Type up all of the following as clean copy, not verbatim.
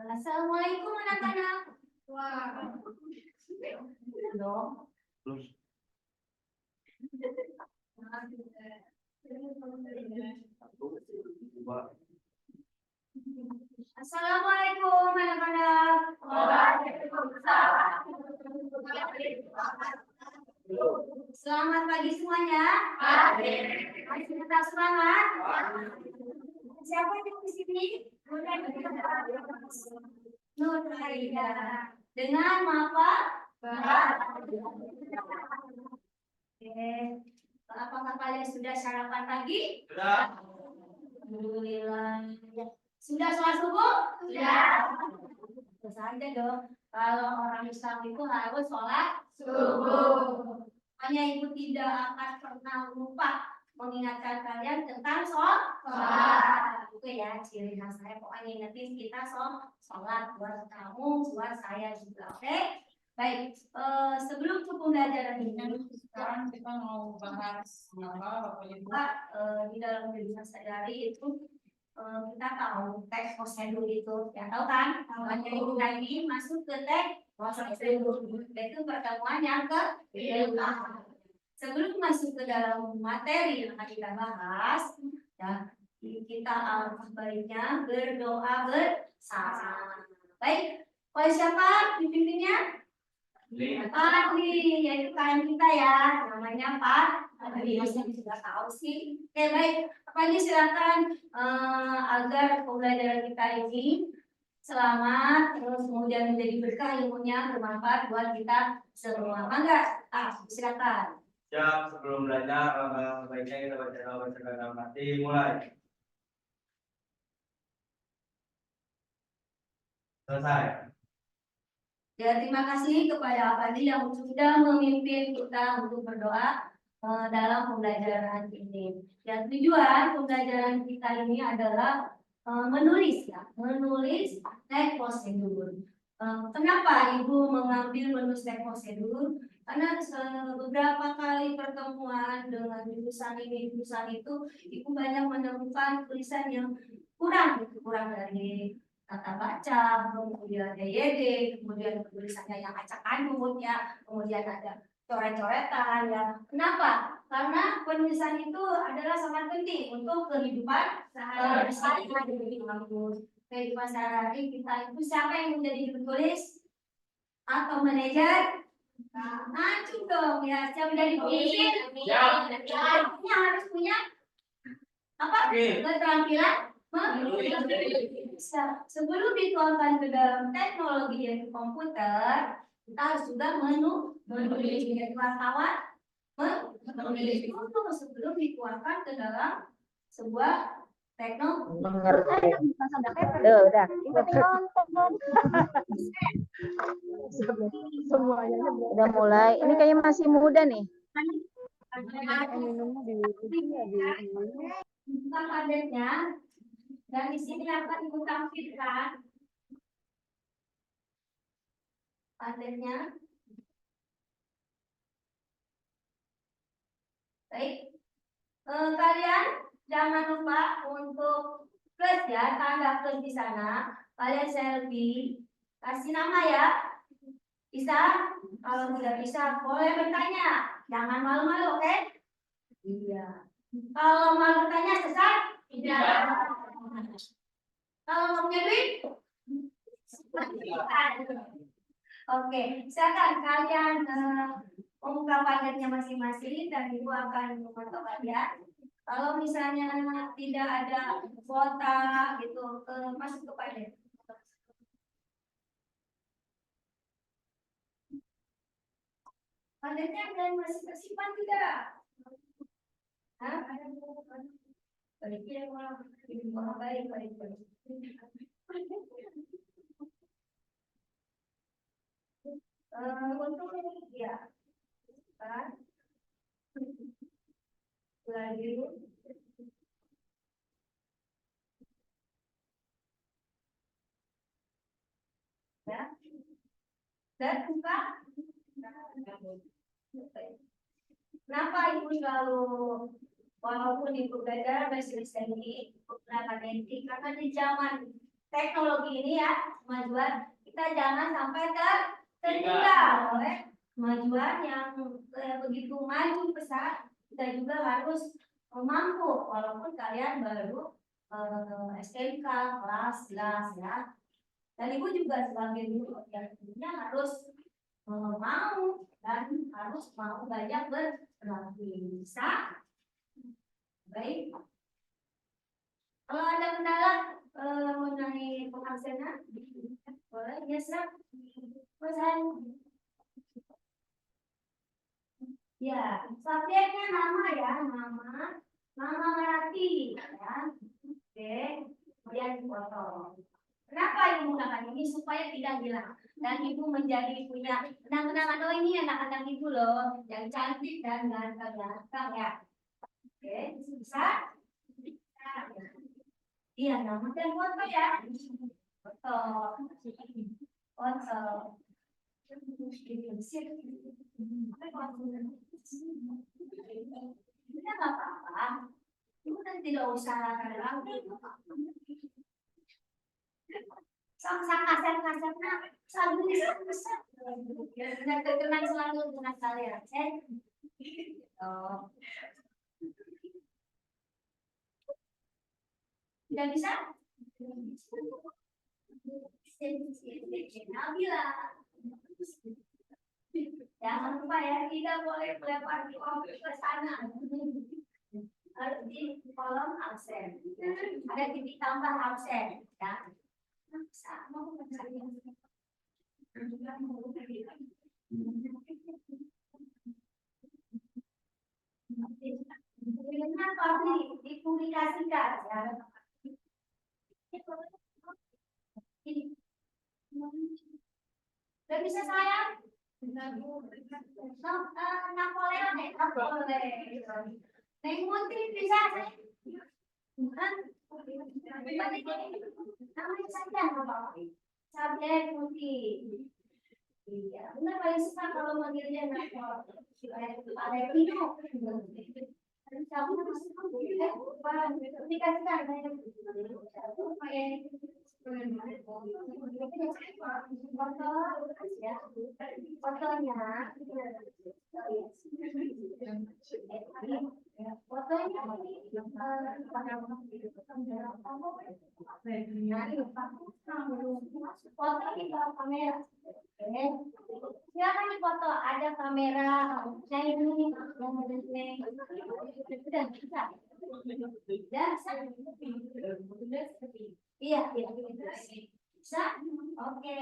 Assalamualaikum anak-anak. Wah. Dong. Assalamualaikum anak-anak. Waalaikumsalam. Selamat pagi semuanya. Masih tetap semangat? Siapa yang di sini? Nur Haida. Dengan apa? Oke. Apakah kalian sudah sarapan pagi? Sudah. Alhamdulillah. Sudah sholat subuh? Sudah. Terus aja dong. Kalau orang Islam itu harus sholat subuh. Hanya ibu tidak akan pernah lupa mengingatkan kalian tentang sholat. Itu ya ciri khas saya. Pokoknya ingetin kita sholat buat kamu, buat saya juga. Oke? Baik. Sebelum ke pembelajaran ini, Sekarang kita mau bahas apa, Bapak Ibu? di dalam kehidupan sehari-hari itu kita tahu teks prosedur itu, ya tahu kan? Jadi kita ini masuk ke teks prosedur, itu pertemuan yang kelima. Sebelum masuk ke dalam materi yang akan kita bahas, ya kita alangkah baiknya berdoa bersama. Baik, oleh siapa dipimpinnya? Pak Adli, yaitu klien kita ya, namanya Pak Adli. Masih sudah tahu sih. Oke baik, Pak Adli silakan agar pembelajaran kita ini selamat, terus kemudian menjadi berkah ilmunya, bermanfaat buat kita semua. Mangga, silakan. Ya, sebelum belajar, baiknya kita baca dalam hati. Mulai. Selesai. Ya, terima kasih kepada Pak Adli yang sudah memimpin kita untuk berdoa dalam pembelajaran ini. Dan tujuan pembelajaran kita ini adalah menulis ya, menulis teks prosedur. Kenapa Ibu mengambil menulis teks prosedur? Karena beberapa kali pertemuan dengan jurusan ini, jurusan itu, Ibu banyak menemukan tulisan yang kurang dari kata baca, kemudian DYD, kemudian tulisannya yang acak adut ya, kemudian ada coret-coretan ya. Kenapa? Karena penulisan itu adalah sangat penting untuk kehidupan sehari-hari. Kehidupan sehari-hari kita itu siapa yang menjadi juru tulis atau manajer? Maju dong ya, siapa menjadi pemimpin? Ya, harus punya apa? Keterampilan sebelum dituangkan ke dalam teknologi yaitu komputer, kita harus juga menulis menjadi wartawan, menulis itu sebelum dituangkan ke dalam sebuah teknologi. Mengerti. Udah. Kita tinggal nonton. Semuanya udah mulai. Ini kayaknya masih muda nih. Minumnya di padatnya. Dan di sini akan Ibu tampilkan padatnya. Baik, kalian jangan lupa untuk plus ya, tanda plus di sana. Kalian selfie, kasih nama ya. Bisa? Kalau tidak bisa, boleh bertanya. Jangan malu-malu, oke? Iya. Kalau mau bertanya sesat? Tidak. Kalau mau punya duit? Oke, silakan kalian membuka padatnya masing-masing dan Ibu akan memantau kalian. Kalau misalnya tidak ada kuota gitu, masuk ke padat. Padatnya kalian masih tersimpan tidak? Hah? Baik ya, baik. Untuk ini ya, kan? Lagi ya, dan buka. Kenapa Ibu selalu walaupun Ibu belajar bahasa Inggris ini beberapa nanti karena di zaman teknologi ini ya, kemajuan kita jangan sampai tertinggal oleh kemajuan yang begitu maju pesat. Kita juga harus mampu walaupun kalian baru SMK kelas 11 ya. Dan ibu juga sebagai guru ya tentunya harus mau dan harus mau banyak berbagi. Bisa? Baik. Kalau ada kendala mengenai pengabsenan, boleh ya Sir. Pesan. Ya, subjeknya nama ya, nama Marati ya. Oke, kemudian foto. Kenapa ibu menggunakan ini supaya tidak hilang dan ibu menjadi punya kenang-kenangan. Oh ini anak-anak ibu loh, yang cantik dan ganteng-ganteng ya. Oke, bisa? Iya, nama dan foto ya. Foto. Foto. Tidak apa-apa. Ibu kan tidak usah lagi. Sama kasar-kasarnya selalu bisa. Benar terkenal selalu dengan kalian. Tidak bisa? Nabila. Jangan lupa ya, tidak boleh melempar di ke sana. Harus di kolom absen. Ada titik tambah absen. Ya. Sama dengan pasti dipublikasikan ya. Gak bisa saya? Napoleon ya? Boleh. Neng Munti bisa saya? Bukan? Namanya saja apa? Subjek Munti. Iya, benar paling suka kalau manggilnya Napoleon. Ada hidup. Kamu harus dikasihkan fotonya foto di kamera. Silakan foto, ada kamera. Saya ini sudah bisa. Iya, bisa. Oke,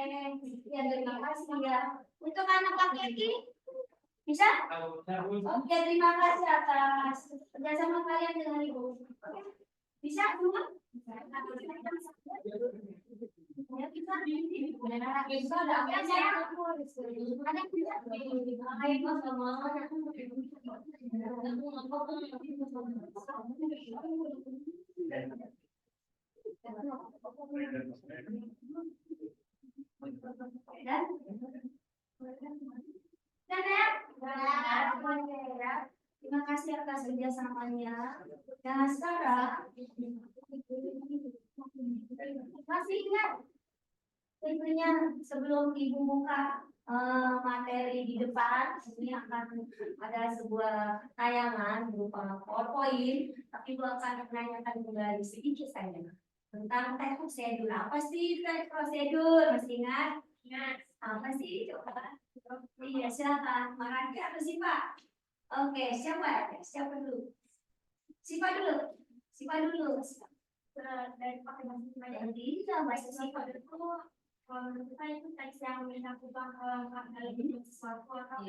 ya terima kasih ya. Untuk anak laki-laki bisa? Oke, terima kasih atas kerjasama kalian dengan ibu. Bisa semua? Ya, bisa. Bisa, ada saya. Ada bisa. Ayo sama. Dan ya, terima kasih atas kerjasamanya. Dan sekarang masih ingat tentunya sebelum ibu buka materi di depan, ini akan ada sebuah tayangan berupa PowerPoint, tapi ibu akan menanyakan kembali sedikit saja tentang teknik prosedur. Apa sih teknik prosedur? Masih ingat? Apa sih? Coba. Iya, silakan. Marati atau Sipa? Oke, siapa? Siapa dulu? Sipa dulu. Sipa dulu. Dari pakai bahasa Indonesia, bahasa Sipa dulu. Kalau kita itu teks yang dilakukan oleh sesuatu atau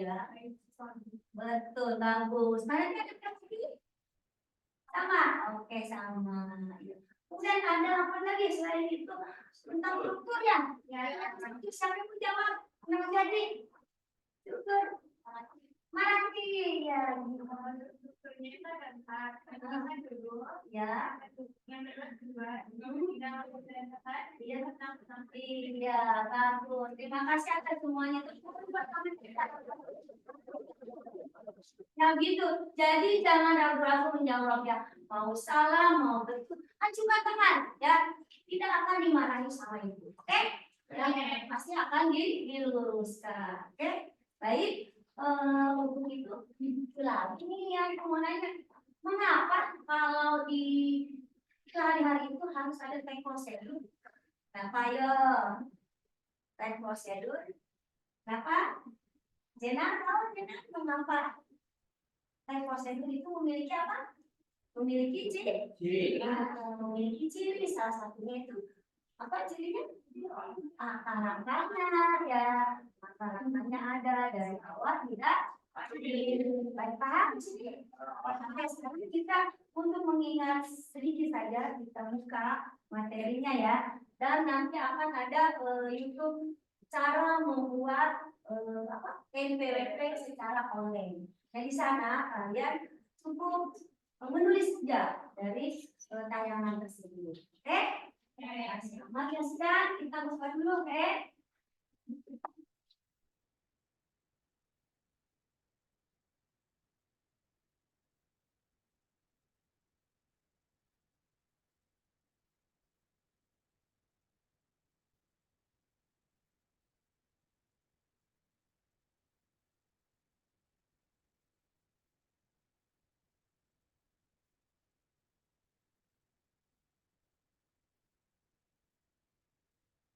betul, bagus. Marati ada teks ini? Sama? Oke, sama. Kemudian ada apa lagi selain itu tentang struktur ya? Ya, siapa yang menjawab? Nama jadi struktur Marati ya. Strukturnya itu ada 4 dulu ya. Yang kedua dia tentang samping ya, bagus. Terima kasih atas semuanya. Terus buat kami kita. Nah gitu, jadi jangan ragu-ragu menjawab ya. Mau salah, mau betul, kan cuma teman ya. tidak akan dimarahi sama ibu. Oke? Dan pasti akan diluruskan. Oke? Baik. Untuk itu, lagi nih yang mau nanya, mengapa kalau di sehari-hari itu harus ada take prosedur? Kenapa ya? Take prosedur? Kenapa? Jenna tahu Jenna mengapa take prosedur itu memiliki apa? Memiliki ciri. Memiliki ciri, salah satunya itu apa cirinya? Langkah-langkahnya ya, langkah-langkahnya ada dari awal tidak baik paham sih. Sampai sekarang kita untuk mengingat sedikit saja kita buka materinya ya, dan nanti akan ada YouTube cara membuat NPWP secara online. Nah di sana kalian cukup menulis saja dari tayangan tersebut. Oke? Mari sekarang kita buka dulu, oke?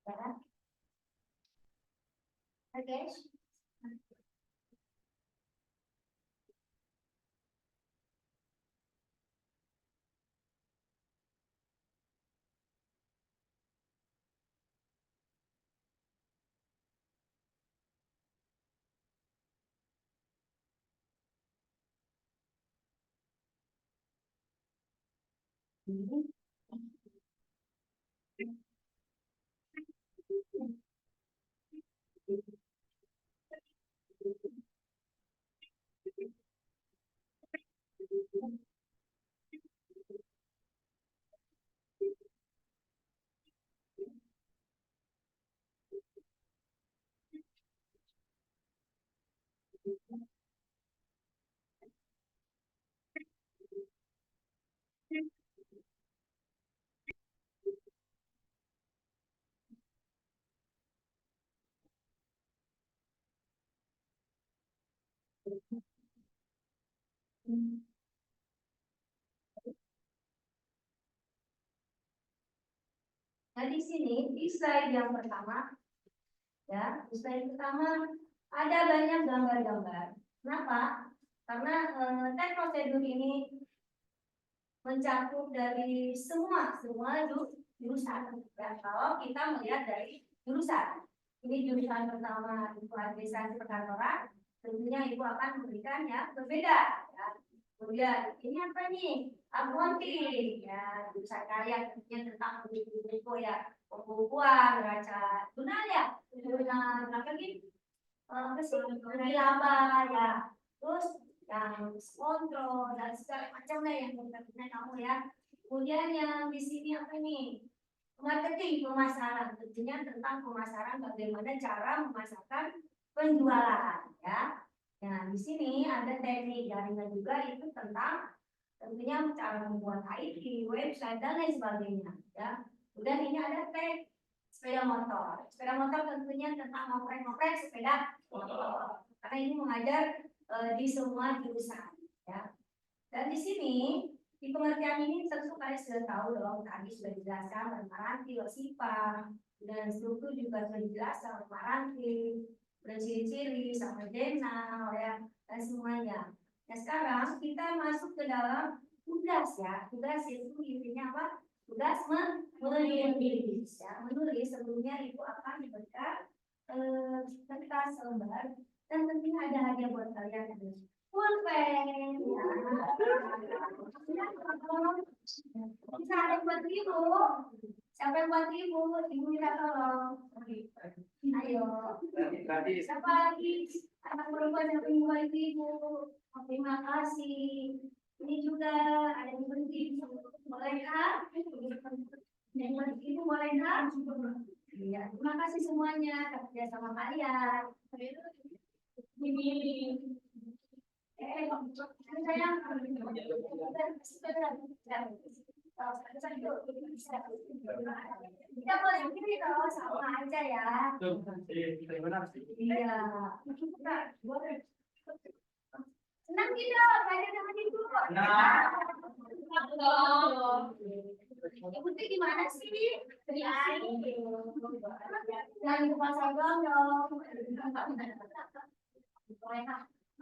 Ya. Oke. Nah di sini di slide yang pertama, ya di slide pertama ada banyak gambar-gambar. Kenapa? Karena tes prosedur ini mencakup dari semua jurusan. Ya, kalau kita melihat dari jurusan, ini jurusan pertama itu administrasi perkantoran, tentunya itu akan memberikan yang berbeda. Ya. Kemudian ini apa nih? Akunting, ya jurusan kalian tentunya tentang buku ya, pembukuan, neraca jurnal ya, jurnal apa lagi? Laba ya, terus yang kontrol dan segala macamnya yang berkaitan kamu ya. Kemudian yang di sini apa nih? Marketing pemasaran, tentunya tentang pemasaran, bagaimana cara memasarkan penjualan ya. Nah di sini ada teknik jaringan juga, itu tentang tentunya cara membuat IT, website dan lain sebagainya ya. Kemudian ini ada sepeda motor. Sepeda motor tentunya tentang ngoprek-ngoprek sepeda motor. Karena ini mengajar di semua jurusan ya. Dan di sini di pengertian ini tentu kalian sudah tahu dong, tadi sudah dijelaskan Maranti, Wasipa, dan struktur juga sudah dijelaskan Maranti, ciri-ciri sama jurnal ya, dan semuanya. Nah sekarang kita masuk ke dalam tugas ya. Tugas itu intinya apa? Tugas menulis ya. Menulis sebelumnya itu akan diberikan kertas lembar, dan tentunya ada hadiah buat kalian. Pulpen ya. Bisa ada buat ibu. Siapa yang buat ibu? Ibu minta tolong. Ayo. Siapa lagi? Anak perempuan yang ingin buat ibu. Terima kasih. Ini juga ada yang berhenti. Bolehkah? Yang berhenti itu bolehkah? Iya. Terima kasih semuanya kerja sama kalian. Ini. Sayang. Kita boleh pilih kalau sama aja ya. Iya. Senang tidak belajar dengan ibu? Senang dong. Ibu tuh gimana sih? Jangan lupa salam dong.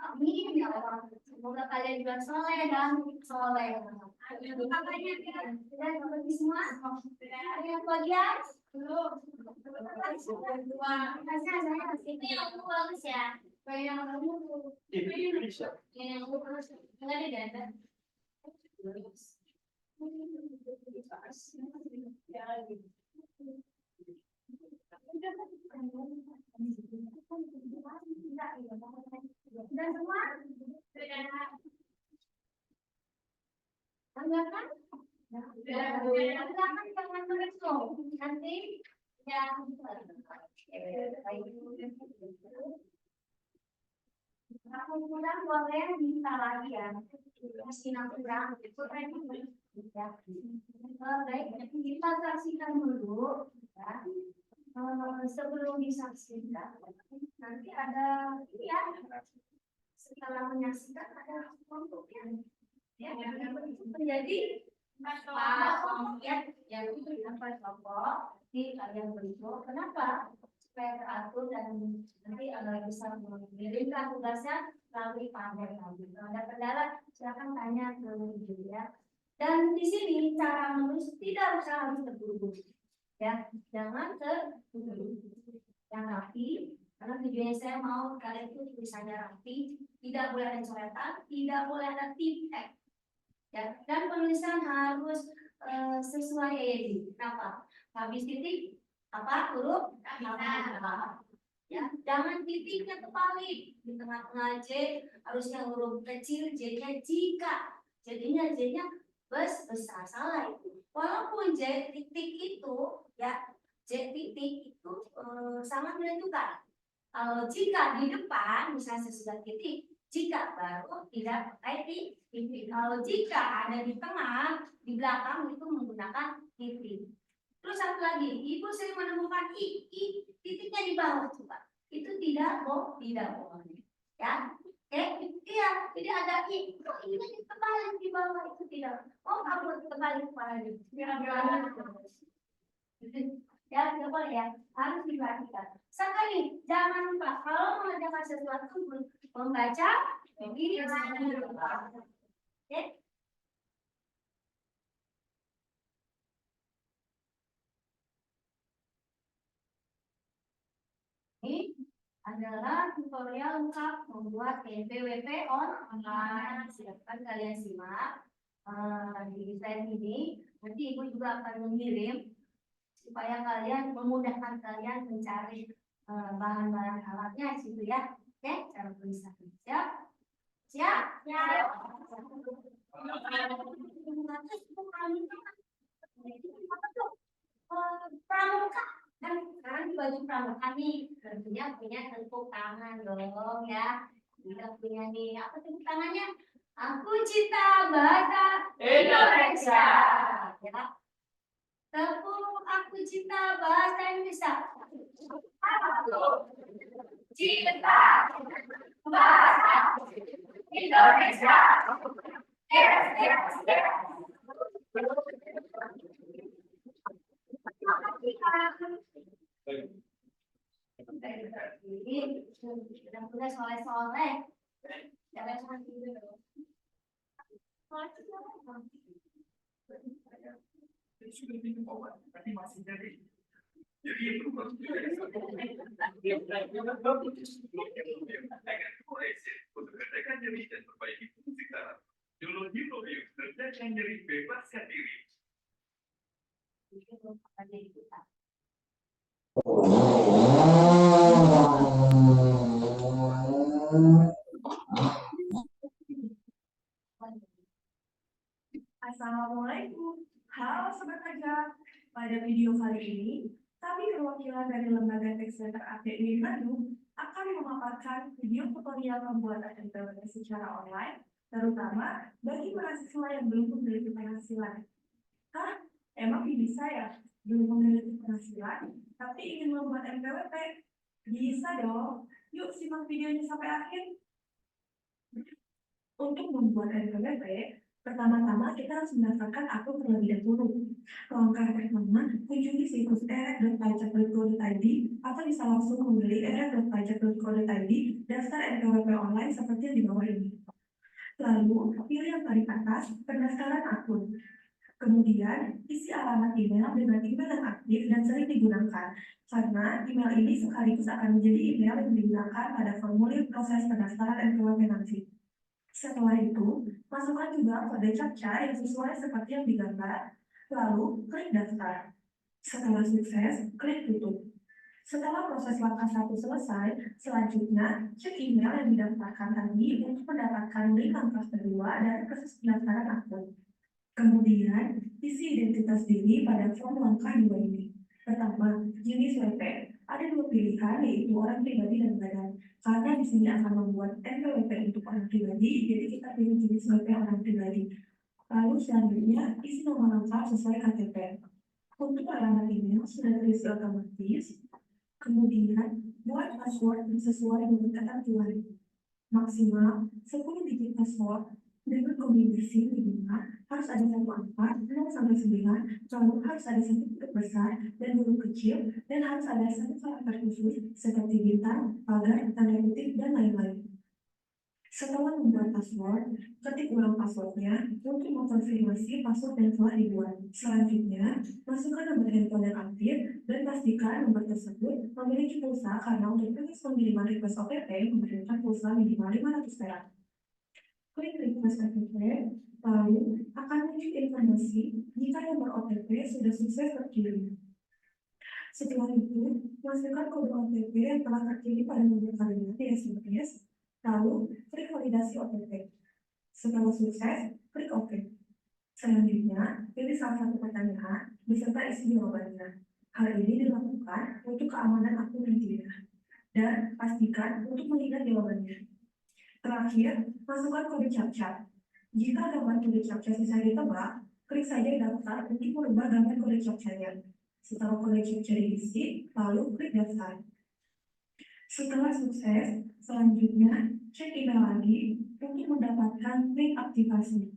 Amin ya Allah. Semoga kalian juga soleh dan soleh. Makanya dan bagi semua. Ada yang bagian? Belum. Itu yang bagus ya. Kayak yang kamu. Yang bagus. Enggak ada data. Dan semua tanggapan silakan jangan merespon nanti ya aku kurang boleh minta lagi ya masih kurang itu ya baik kita saksikan dulu ya. Sebelum disaksikan nanti ada ya setelah menyaksikan ada kelompoknya ya menjadi kelompok ya yang apa kelompok di kalian bentuk kenapa supaya teratur dan nanti bisa mengirimkan tugasnya melalui panel lagi kalau ada kendala silakan tanya ke ibu ya dan di sini cara menulis tidak usah harus terburu-buru ya jangan terburu-buru yang rapi karena tujuannya saya mau kalian itu tulisannya rapi tidak boleh ada coretan tidak boleh ada titik ya dan penulisan harus sesuai EYD kenapa habis titik apa huruf ya jangan titiknya terbalik di tengah-tengah J harusnya huruf kecil J-nya jika jadinya J-nya besar salah itu walaupun J titik itu ya J titik itu sangat menentukan kalau jika di depan misalnya sesudah titik jika baru tidak pakai titik kalau jika ada di tengah di belakang itu menggunakan titik terus satu lagi ibu sering menemukan i titiknya di bawah coba itu tidak boleh ya iya jadi ada i kok ini terbalik di bawah itu tidak kamu terbalik kepalanya ya tidak boleh ya harus diperhatikan sekali jangan lupa kalau mengerjakan sesuatu membaca ini oke ini adalah tutorial lengkap membuat NPWP online. Silakan kalian simak di slide ini. Nanti ibu juga akan mengirim supaya kalian memudahkan kalian mencari bahan-bahan alatnya di situ ya. Oke, cara tulisan. Siap? Siap? Siap. Pramuka. Kan sekarang di baju pramuka nih tentunya punya tepuk tangan dong ya kita punya nih apa tepuk tangannya aku cinta bahasa Indonesia ya tepuk aku cinta bahasa Indonesia aku cinta bahasa Indonesia yes. Sudah punya soleh-soleh. Jangan cuma tidur dong. Sudah minum obat, tapi masih nyeri. Jadi itu untuk katakan nyeri dan perbaiki fungsi saraf. Dulu kerjakan nyeri bebaskan diri. Assalamualaikum, halo Sobat Ajar. Pada video kali ini, kami perwakilan dari Lembaga Teks Center API Bandung akan memaparkan video tutorial pembuatan NPWP secara online, terutama bagi mahasiswa yang belum memiliki penghasilan. Hah? Emang bisa ya? Belum memiliki penghasilan, tapi ingin membuat NPWP? Bisa dong. Yuk simak videonya sampai akhir. Untuk membuat NPWP, pertama-tama kita harus mendaftarkan akun terlebih dahulu. Langkah pertama, kunjungi situs erek.pajak.go.id atau bisa langsung membeli erek.pajak.go.id daftar NPWP online seperti yang di bawah ini. Lalu, pilih yang paling atas, pendaftaran akun. Kemudian, isi alamat email dengan email yang aktif dan sering digunakan, karena email ini sekaligus akan menjadi email yang digunakan pada formulir proses pendaftaran NPWP nanti. Setelah itu, masukkan juga kode CAPTCHA yang sesuai seperti yang digambar, lalu klik daftar. Setelah sukses, klik tutup. Setelah proses langkah 1 selesai, selanjutnya cek email yang didaftarkan tadi untuk mendapatkan link langkah kedua dari proses pendaftaran akun. Kemudian, isi identitas diri pada form langkah 2 ini. Pertama, jenis WP. Ada 2 pilihan, yaitu orang pribadi dan badan. Karena di sini akan membuat NPWP untuk orang pribadi, jadi kita pilih jenis WP orang pribadi. Lalu selanjutnya, isi nomor lengkap sesuai KTP. Untuk alamat email sudah terisi otomatis. Kemudian, buat password yang sesuai dengan ketentuan. Maksimal 10 digit password dengan kombinasi minimal harus ada 1 angka 0 sampai 9, lalu harus ada 1 huruf besar dan huruf kecil, dan harus ada 1 karakter khusus seperti bintang, pagar, tanda kutip, dan lain-lain. Setelah membuat password, ketik ulang passwordnya untuk mengkonfirmasi password yang telah dibuat. Selanjutnya, masukkan nomor handphone yang aktif dan pastikan nomor tersebut memiliki pulsa karena untuk proses pengiriman request OTP memerlukan pulsa minimal 500 perak. Klik request OTP, lalu akan muncul informasi jika nomor OTP sudah sukses terkirim. Setelah itu, masukkan kode OTP yang telah terkirim pada nomor kalian di SMS, lalu klik validasi OTP. Setelah sukses, klik OK. Selanjutnya, pilih salah satu pertanyaan beserta isi jawabannya. Hal ini dilakukan untuk keamanan akun nantinya. Dan pastikan untuk mengingat jawabannya. Terakhir, masukkan kode CAPTCHA. Jika gambar kode CAPTCHA selesai ditebak, klik saja daftar untuk merubah gambar kode CAPTCHA-nya. Setelah kode CAPTCHA diisi, lalu klik daftar. Setelah sukses, selanjutnya cek email lagi untuk mendapatkan link aktivasi.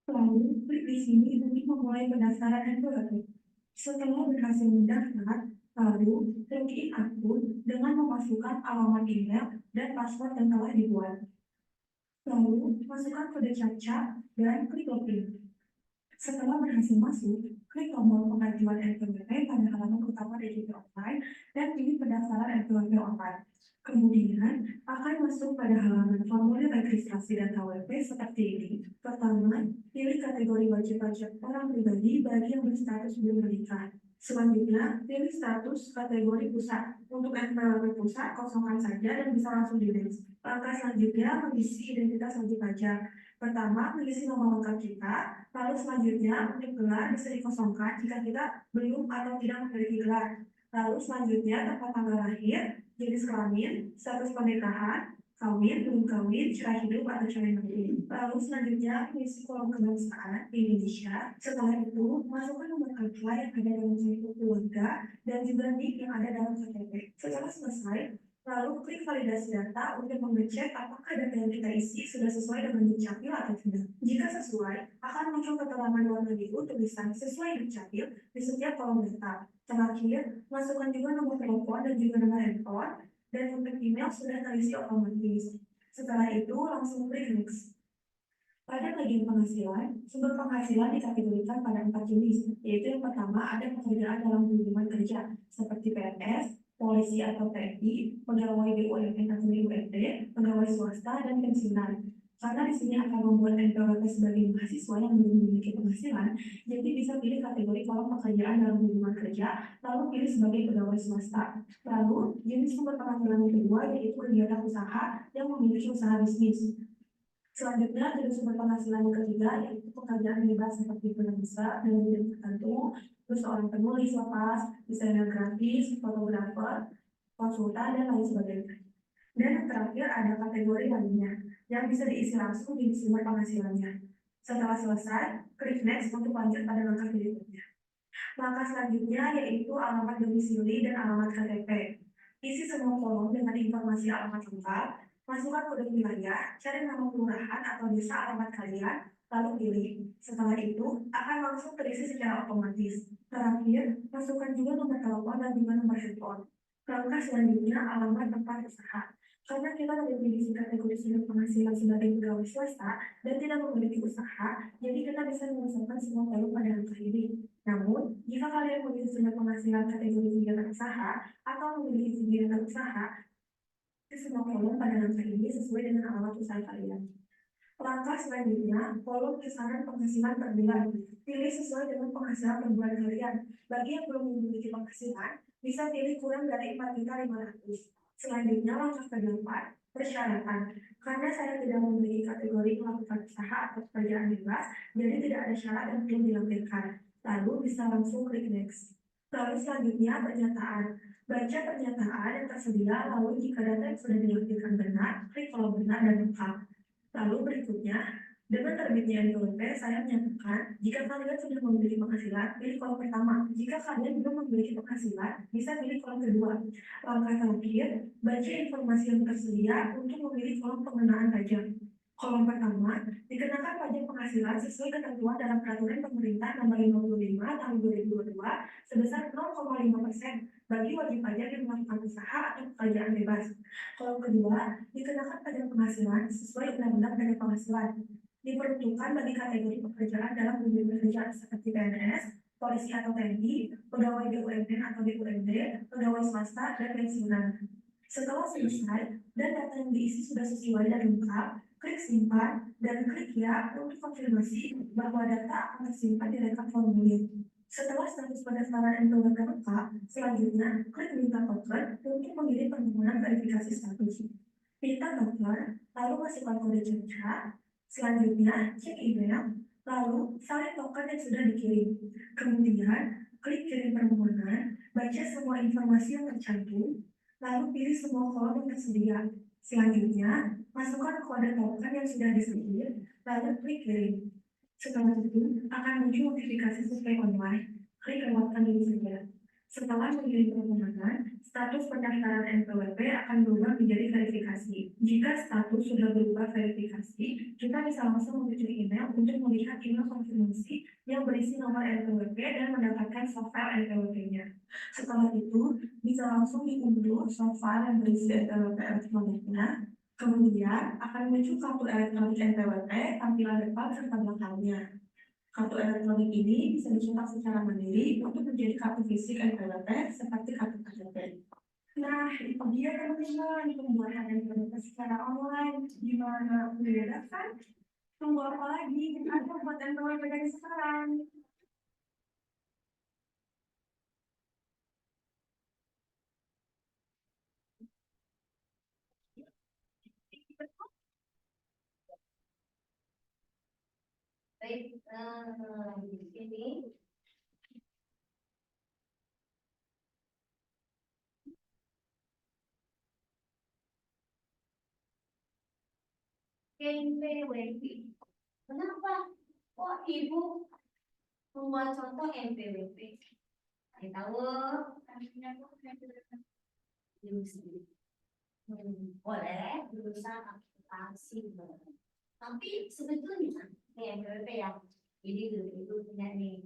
Lalu klik di sini untuk memulai pendaftaran NPWP. Setelah berhasil mendaftar, lalu login akun dengan memasukkan alamat email dan password yang telah dibuat. Lalu masukkan kode CAPTCHA dan klik login. Setelah berhasil masuk, klik tombol pengajuan NPWP pada halaman utama DJP Online dan pilih pendaftaran NPWP Online. Kemudian akan masuk pada halaman formulir registrasi dan KWP seperti ini. Pertama, pilih kategori wajib pajak orang pribadi bagi yang berstatus belum menikah. Selanjutnya, pilih status kategori pusat. Untuk NPWP pusat, kosongkan saja dan bisa langsung di-next. Langkah selanjutnya, mengisi identitas wajib pajak. Pertama, mengisi nomor lengkap kita, lalu selanjutnya untuk gelar bisa dikosongkan jika kita belum atau tidak memiliki gelar. Lalu selanjutnya tempat tanggal lahir, jenis kelamin, status pernikahan, kawin, belum kawin, cerai hidup atau cerai mati. Lalu selanjutnya mengisi kolom kebangsaan di Indonesia. Setelah itu masukkan nomor KK yang ada dalam kartu keluarga dan juga NIK yang ada dalam KTP. Setelah selesai, lalu klik validasi data untuk mengecek apakah data yang kita isi sudah sesuai dengan Dukcapil atau tidak. Jika sesuai, akan muncul keterangan warna biru tulisan sesuai Dukcapil di setiap kolom data. Terakhir, masukkan juga nomor telepon dan juga nomor handphone, dan untuk email sudah terisi otomatis. Setelah itu, langsung klik next. Pada bagian penghasilan, sumber penghasilan dikategorikan pada 4 jenis, yaitu yang pertama ada pekerjaan dalam hubungan kerja, seperti PNS, polisi atau TNI, pegawai BUMN atau BUMD, pegawai swasta, dan pensiunan. Karena di sini akan membuat NPWP sebagai mahasiswa yang belum memiliki penghasilan, jadi bisa pilih kategori kolom pekerjaan dalam hubungan kerja, lalu pilih sebagai pegawai swasta. Lalu, jenis sumber penghasilan yang kedua yaitu kegiatan usaha yang memiliki usaha bisnis. Selanjutnya, jenis sumber penghasilan yang ketiga yaitu pekerjaan bebas seperti penulisan dalam bidang tertentu, terus seorang penulis lepas, desainer grafis, fotografer, konsultan, dan lain sebagainya. Dan yang terakhir ada kategori lainnya, yang bisa diisi langsung di sumber penghasilannya. Setelah selesai, klik next untuk lanjut pada langkah berikutnya. Langkah selanjutnya yaitu alamat domisili dan alamat KTP. Isi semua kolom dengan informasi alamat lengkap, masukkan kode wilayah, cari nama kelurahan atau desa alamat kalian, lalu pilih. Setelah itu, akan langsung terisi secara otomatis. Terakhir, masukkan juga nomor telepon dan juga nomor handphone. Langkah selanjutnya, alamat tempat usaha. Karena kita memiliki kategori sumber penghasilan sebagai pegawai swasta dan tidak memiliki usaha, jadi kita bisa memasukkan semua kolom pada langkah ini. Namun, jika kalian memiliki sumber penghasilan kategori kegiatan usaha atau memiliki kegiatan usaha, semua kolom pada langkah ini sesuai dengan alamat usaha kalian. Langkah selanjutnya, kolom kisaran penghasilan per bulan. Pilih sesuai dengan penghasilan per bulan kalian. Bagi yang belum memiliki penghasilan, bisa pilih kurang dari 4.500. Selanjutnya, langkah ke-8, persyaratan. Karena saya tidak memiliki kategori melakukan usaha atau pekerjaan bebas, jadi tidak ada syarat yang perlu dilampirkan. Lalu bisa langsung klik next. Lalu selanjutnya, pernyataan. Baca pernyataan yang tersedia, lalu jika data yang sudah dilampirkan benar, klik kolom benar dan lengkap. Lalu berikutnya, dengan terbitnya NPWP, saya menyatakan jika kalian sudah memiliki penghasilan, pilih kolom pertama. Jika kalian belum memiliki penghasilan, bisa pilih kolom kedua. Langkah terakhir, baca informasi yang tersedia untuk memilih kolom pengenaan pajak. Kolom pertama, dikenakan pajak penghasilan sesuai ketentuan dalam peraturan pemerintah nomor 55 tahun 2022 sebesar 0,5% bagi wajib pajak yang melakukan usaha atau pekerjaan bebas. Kolom kedua, dikenakan pajak penghasilan sesuai Undang-Undang Pajak Penghasilan. Diperuntukkan bagi kategori pekerjaan dalam dunia pekerjaan seperti PNS, polisi atau TNI, pegawai BUMN atau BUMD, pegawai swasta, dan pensiunan. Setelah selesai dan data yang diisi sudah sesuai dan lengkap, klik simpan dan klik ya untuk konfirmasi bahwa data akan tersimpan di rekap formulir. Setelah status pendaftaran NPWP lengkap, selanjutnya klik minta token untuk mengirim permohonan verifikasi status. Minta token, lalu masukkan kode CAPTCHA. Selanjutnya, cek email, lalu salin token yang sudah dikirim. Kemudian, klik kirim permohonan, baca semua informasi yang tercantum, lalu pilih semua kolom yang tersedia. Selanjutnya, masukkan kode token yang sudah disedia, lalu klik kirim. Setelah itu, akan muncul notifikasi survei online. Klik lewatkan diri saja. Setelah mengirim permohonan, status pendaftaran NPWP akan berubah menjadi verifikasi. Jika status sudah berubah verifikasi, kita bisa langsung menuju email untuk melihat email konfirmasi yang berisi nomor NPWP dan mendapatkan softfile NPWP-nya. Setelah itu, bisa langsung diunduh softfile yang berisi NPWP elektroniknya. Kemudian akan muncul kartu elektronik NPWP, tampilan depan serta belakangnya. Kartu elektronik ini bisa dicetak secara mandiri untuk menjadi kartu fisik NPWP seperti kartu KTP. Nah, itu dia teman-teman pembuatan NPWP secara online. Gimana? Udah kan? Tunggu apa lagi? Kita buat NPWP dari sekarang. Baik, di sini NPWP. Kenapa? Kok Ibu membuat contoh NPWP? Saya tahu. Boleh berusaha aplikasi. Tapi sebetulnya NPWP ya. Jadi itu punya nih.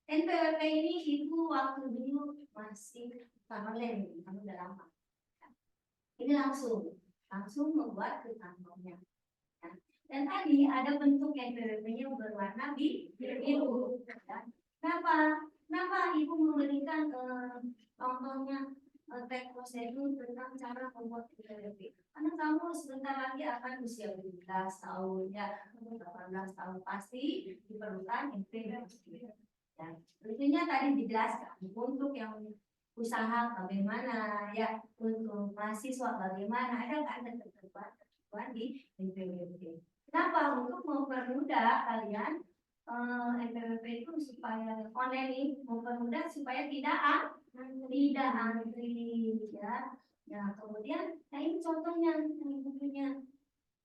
NPWP ini Ibu waktu dulu masih online, kamu udah lama. Ini langsung membuat ke kantornya. Ya. Dan tadi ada bentuk NPWP-nya berwarna biru. Ya. Kenapa Ibu memberikan contohnya teks prosedur tentang cara membuat NPWP? Karena kamu sebentar lagi akan usia 17 tahun, ya, 18 tahun pasti diperlukan NPWP. Ya. Tentunya tadi dijelaskan untuk yang usaha bagaimana, ya, untuk mahasiswa bagaimana, ada ketentuan di NPWP. Kenapa? Untuk mempermudah kalian NPWP itu supaya online ini mempermudah supaya tidak antri, ya. Ya, kemudian, nah ini contohnya, ini bukunya,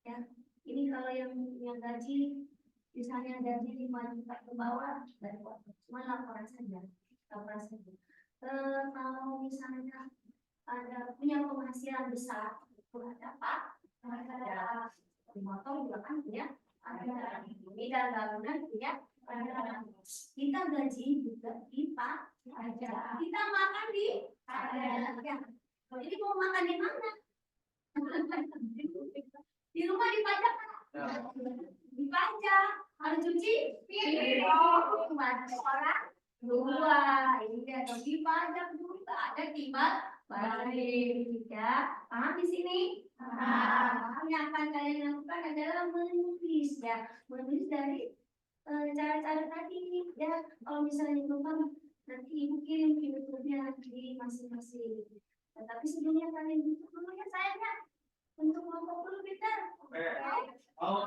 ya. Ini kalau yang gaji, misalnya gaji 5 juta ke bawah, dari cuma laporan saja, laporan saja. Kalau misalnya ada punya penghasilan besar, itu ada apa? Ada motor juga kan punya, ada bidang bangunan punya, ada kita gaji juga ada, kita makan ada. Jadi mau makan di mana? Di rumah dipajak kan? Dipajak, harus cuci piring, banyak orang dua, ini dia atau dipajak juga ada timbal balik ya. Paham di sini? Paham. Yang akan kalian lakukan adalah menulis ya, menulis dari cara-cara tadi ya. Kalau misalnya belum paham, nanti ibu kirim videonya di masing-masing. Tapi sebelumnya kalian butuh dulu ya sayangnya untuk kelompok dulu Peter. Oh,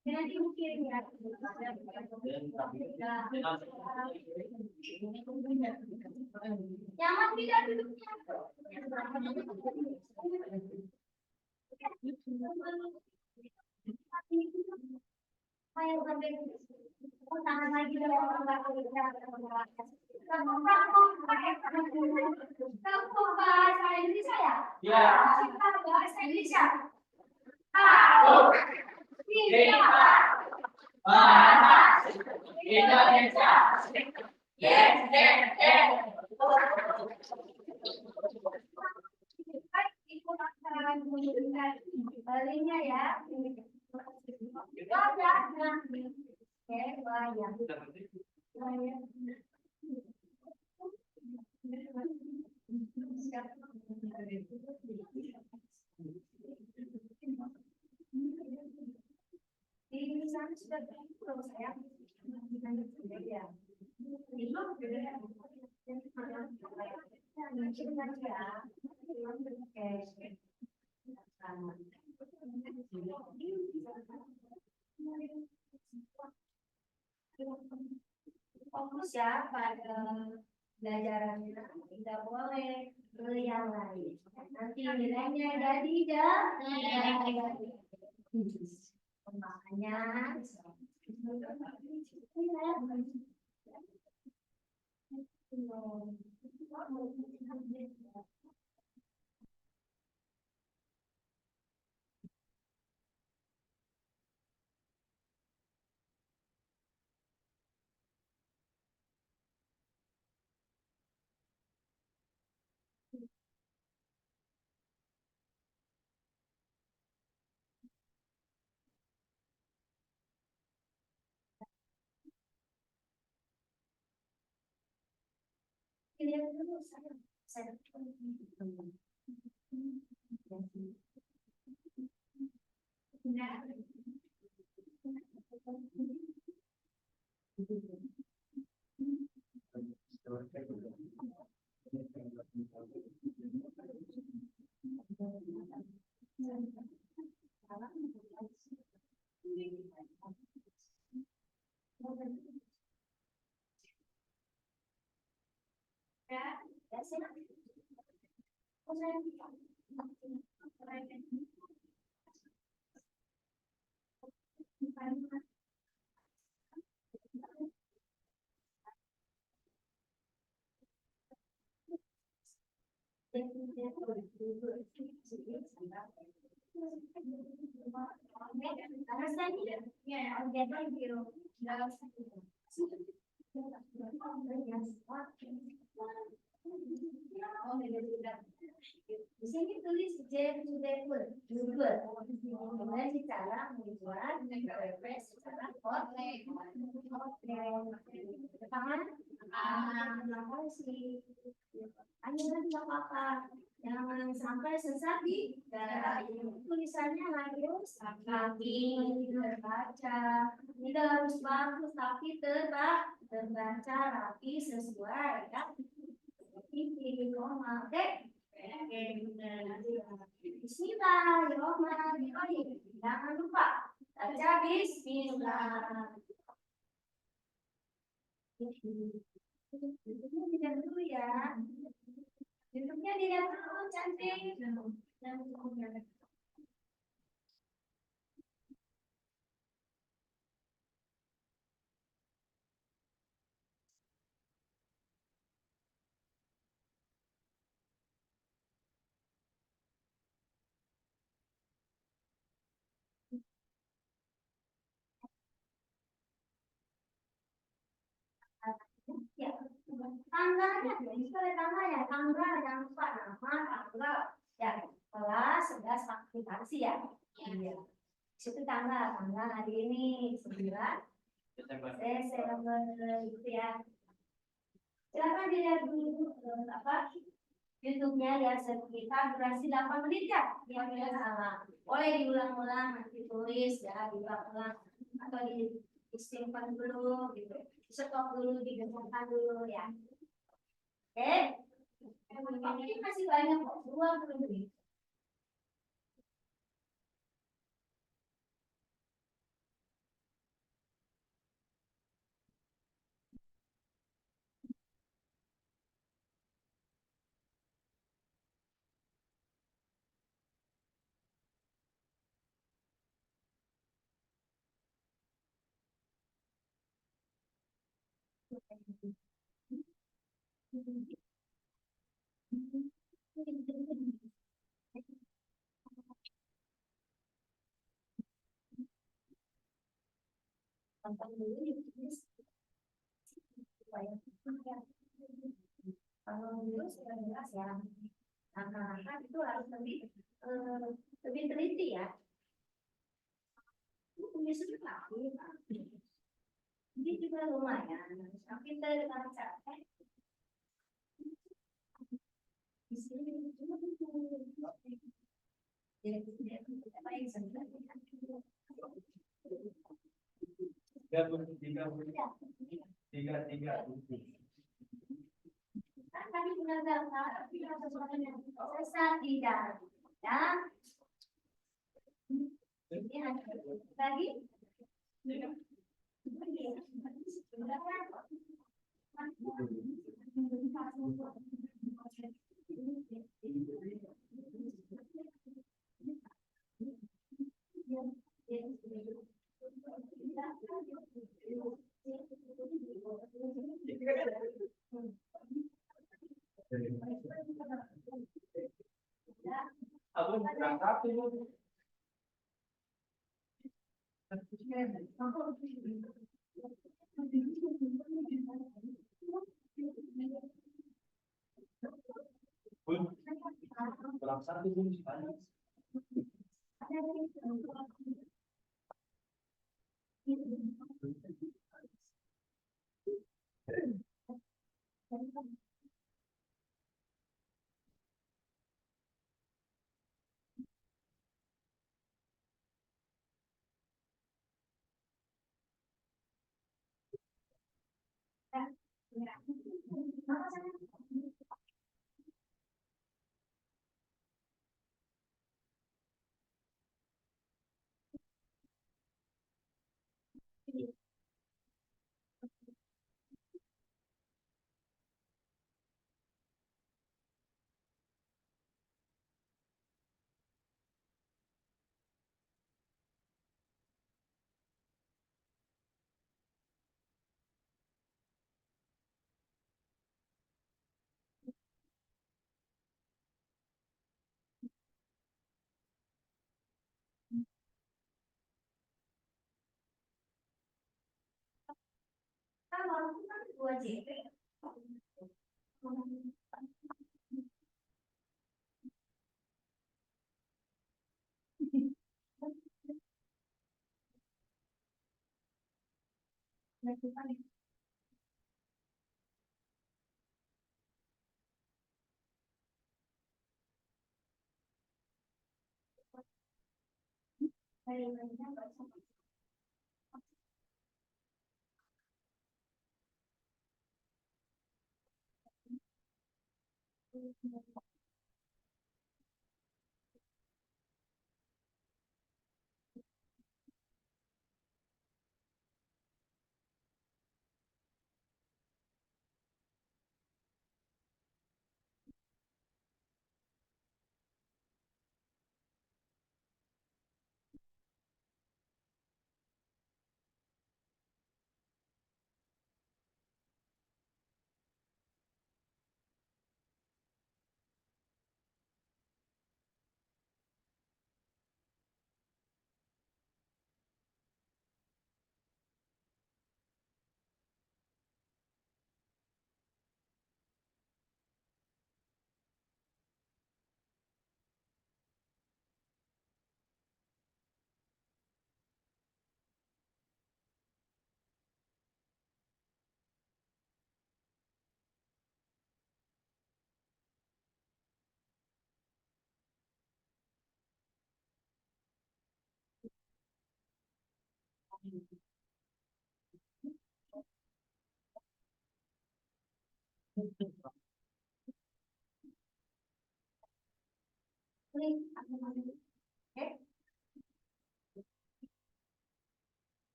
Jadi mungkin ya. Nyaman tidak duduknya? Tangan lagi dari orang kamu bahasa Indonesia ya? ya. Bahasa Indonesia. Bahasa Indonesia. Yes, yes, yes. Ikut akan menunjukkan baliknya ya. Di sana sudah terus saya. Fokus ya pada belajarannya, tidak boleh ke yang lain. Nanti nilainya jadi makanya lihat dulu saya Di sini tulis Jebul. Kemudian cara membuat refresh secara outline. Tangan, belakang sih. Hanya nanti apa-apa. Jangan sampai sesat di dalam tulisannya harus rapi, terbaca. Tidak harus bagus tapi terbaca rapi sesuai ya. Ini koma, oke? Bismillah, jangan lupa baca Bismillah. Dilihat dulu ya. Bentuknya dilihat dulu cantik. Ya, tanggalnya, ini ada tanggalnya, tanggal jangan lupa nama, tanggal, ya, kelas 11 aplikasi ya. Iya. Situ tanggal hari ini 9 Desember. Desember gitu ya. Silakan dilihat dulu apa YouTube-nya lihat sekitar durasi 8 menit ya. Yang tidak salah. Boleh diulang-ulang nanti tulis ya, diulang-ulang atau disimpan dulu gitu. Stop dulu, didengarkan dulu ya. Oke. Ini masih banyak kok, 20 menit. Tonton dulu YouTube-nya. Kalau dulu sudah jelas ya. Nah, itu harus lebih teliti ya. Tulis rapi. Ini juga lumayan. Tapi dengan cara di sini apa yang sebenarnya tiga. kan tadi benar tapi ada sesuatu yang sesat di dalam ya. Ini ada lagi. Aku berangkat dulu. Berangkat dulu sih banyak. aku kan 2 JP. Oke.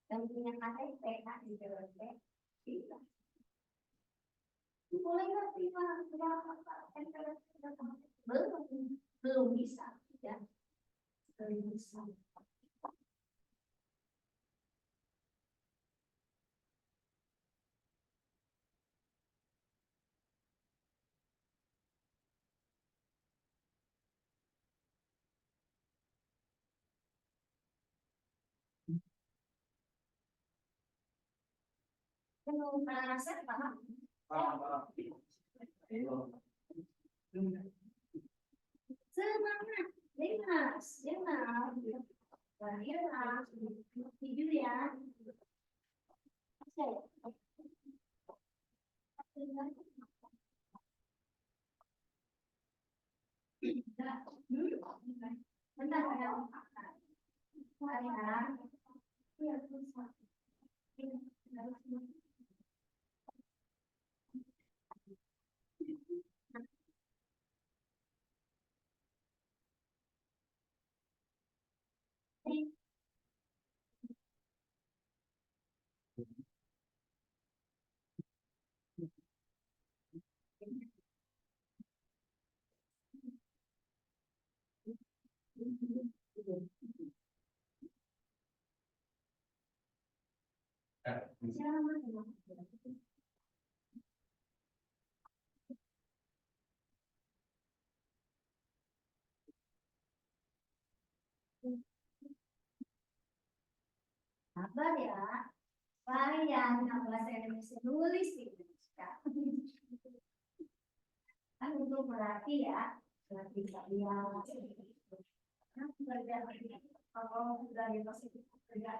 Yang punya KTP kan di JWP bisa. Boleh nggak sih Pak? Belum bisa ya, belum bisa. Belum pernah rasa Pak. Semangat, Dimas, Dimas. Dimas, tidur ya. Bentar ya. Sabar ya. Kalian yang bahasa Indonesia nulis di Indonesia. Kan untuk berarti ya, berarti kalian belajar kalau sudah di posisi kerja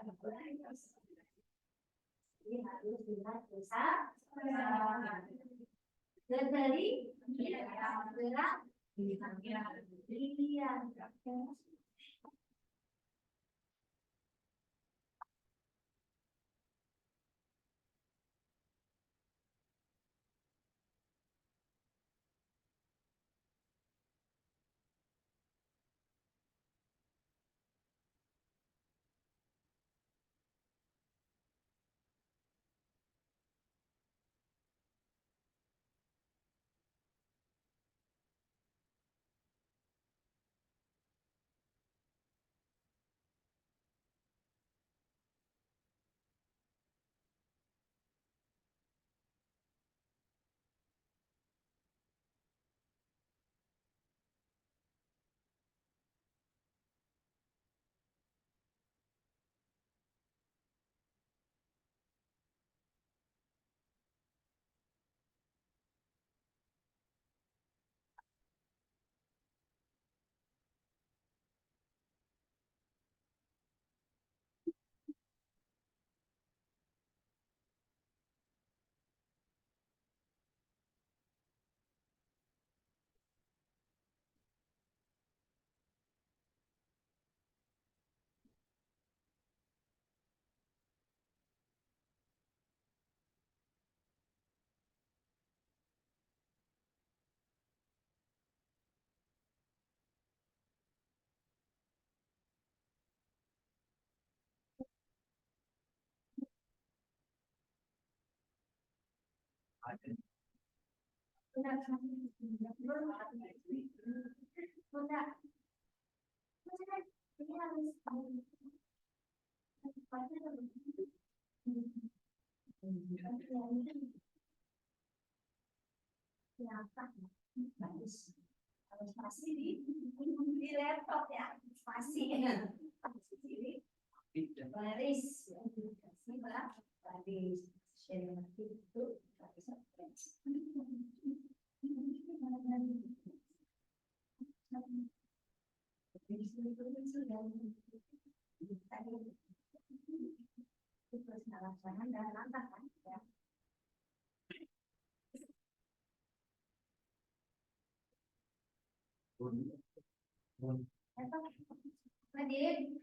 jadi harus dengan bisa dari gerak pilihan. Harus masih di laptop ya, masih baris baris sharing itu baris. Nadine,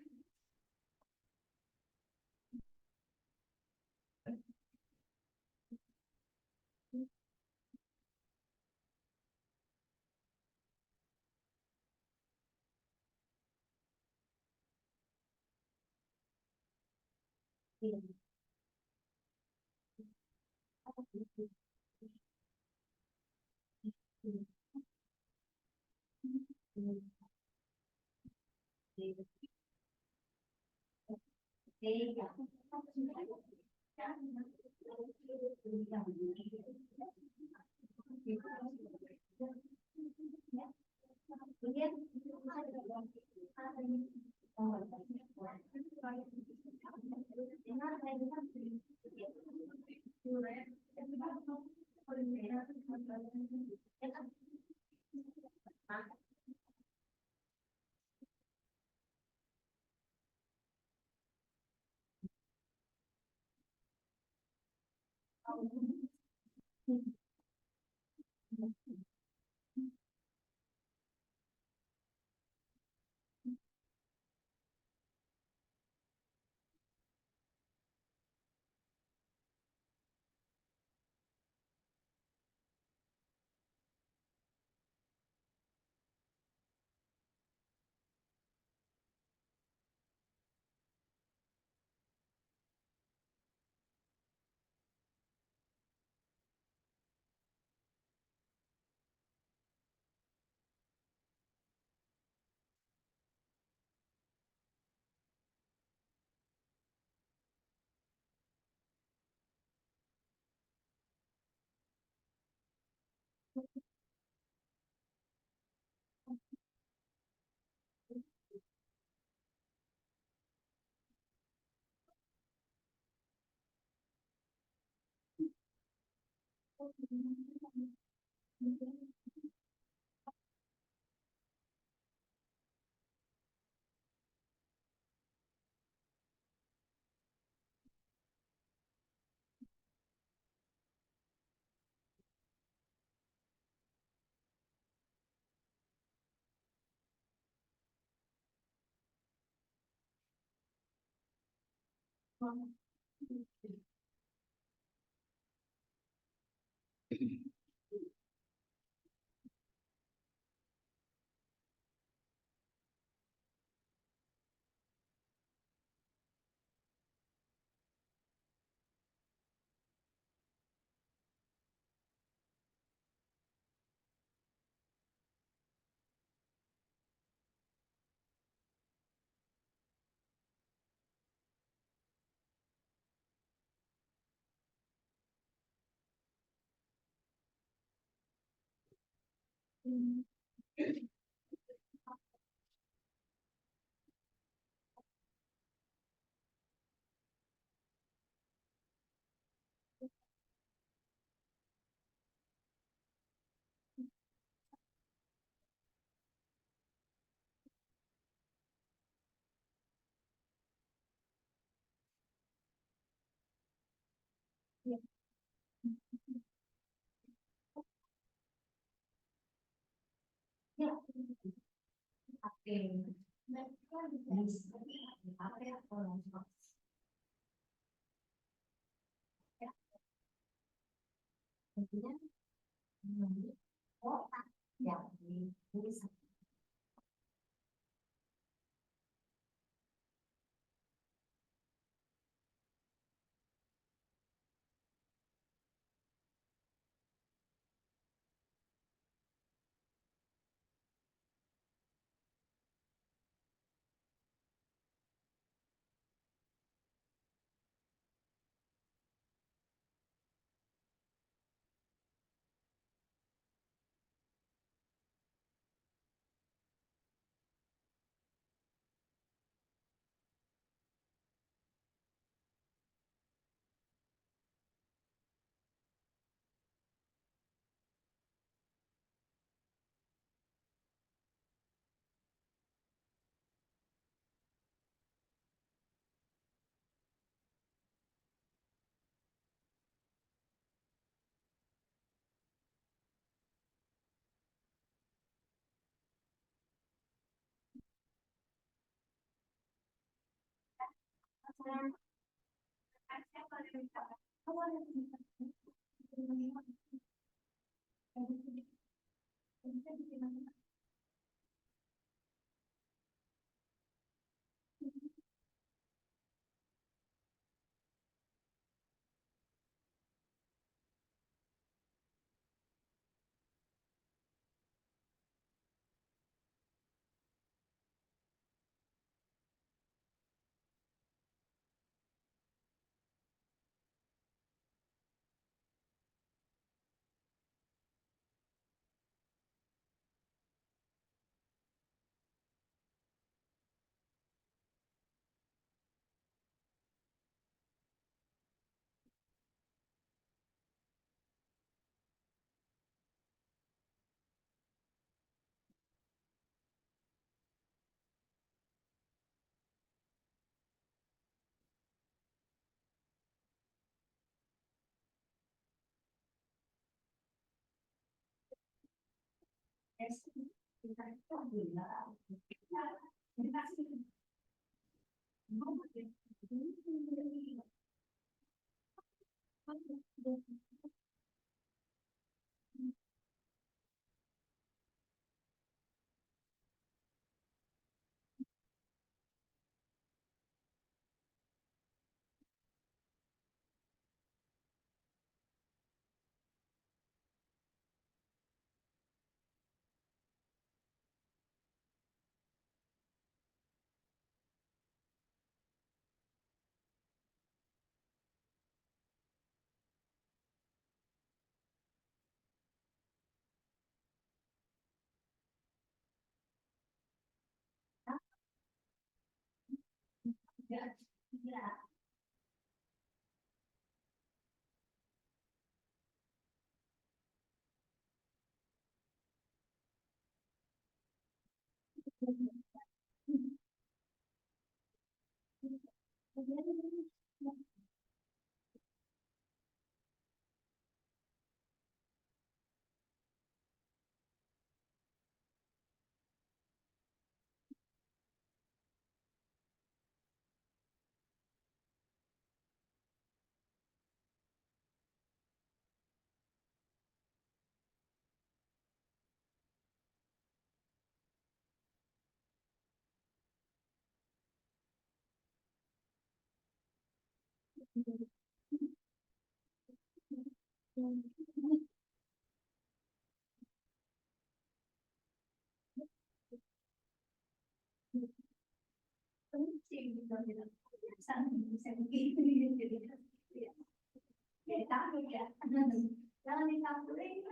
Jangan dicampurin.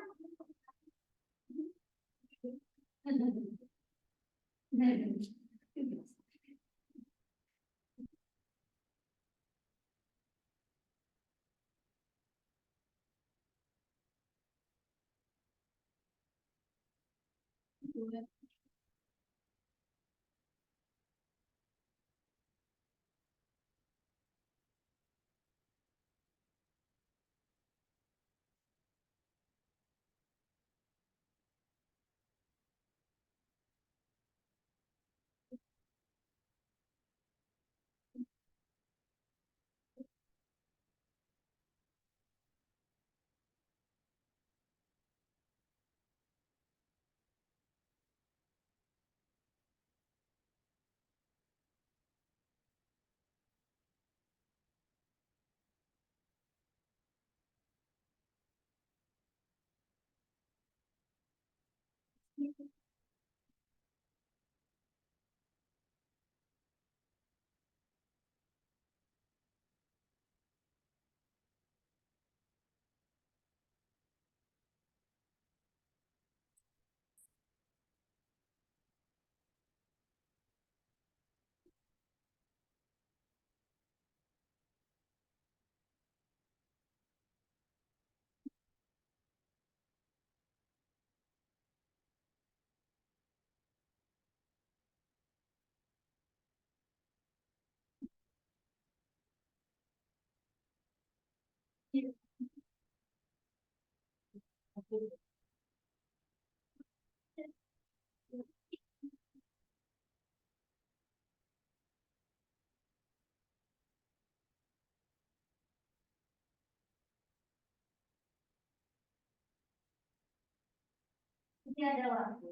ada waktu,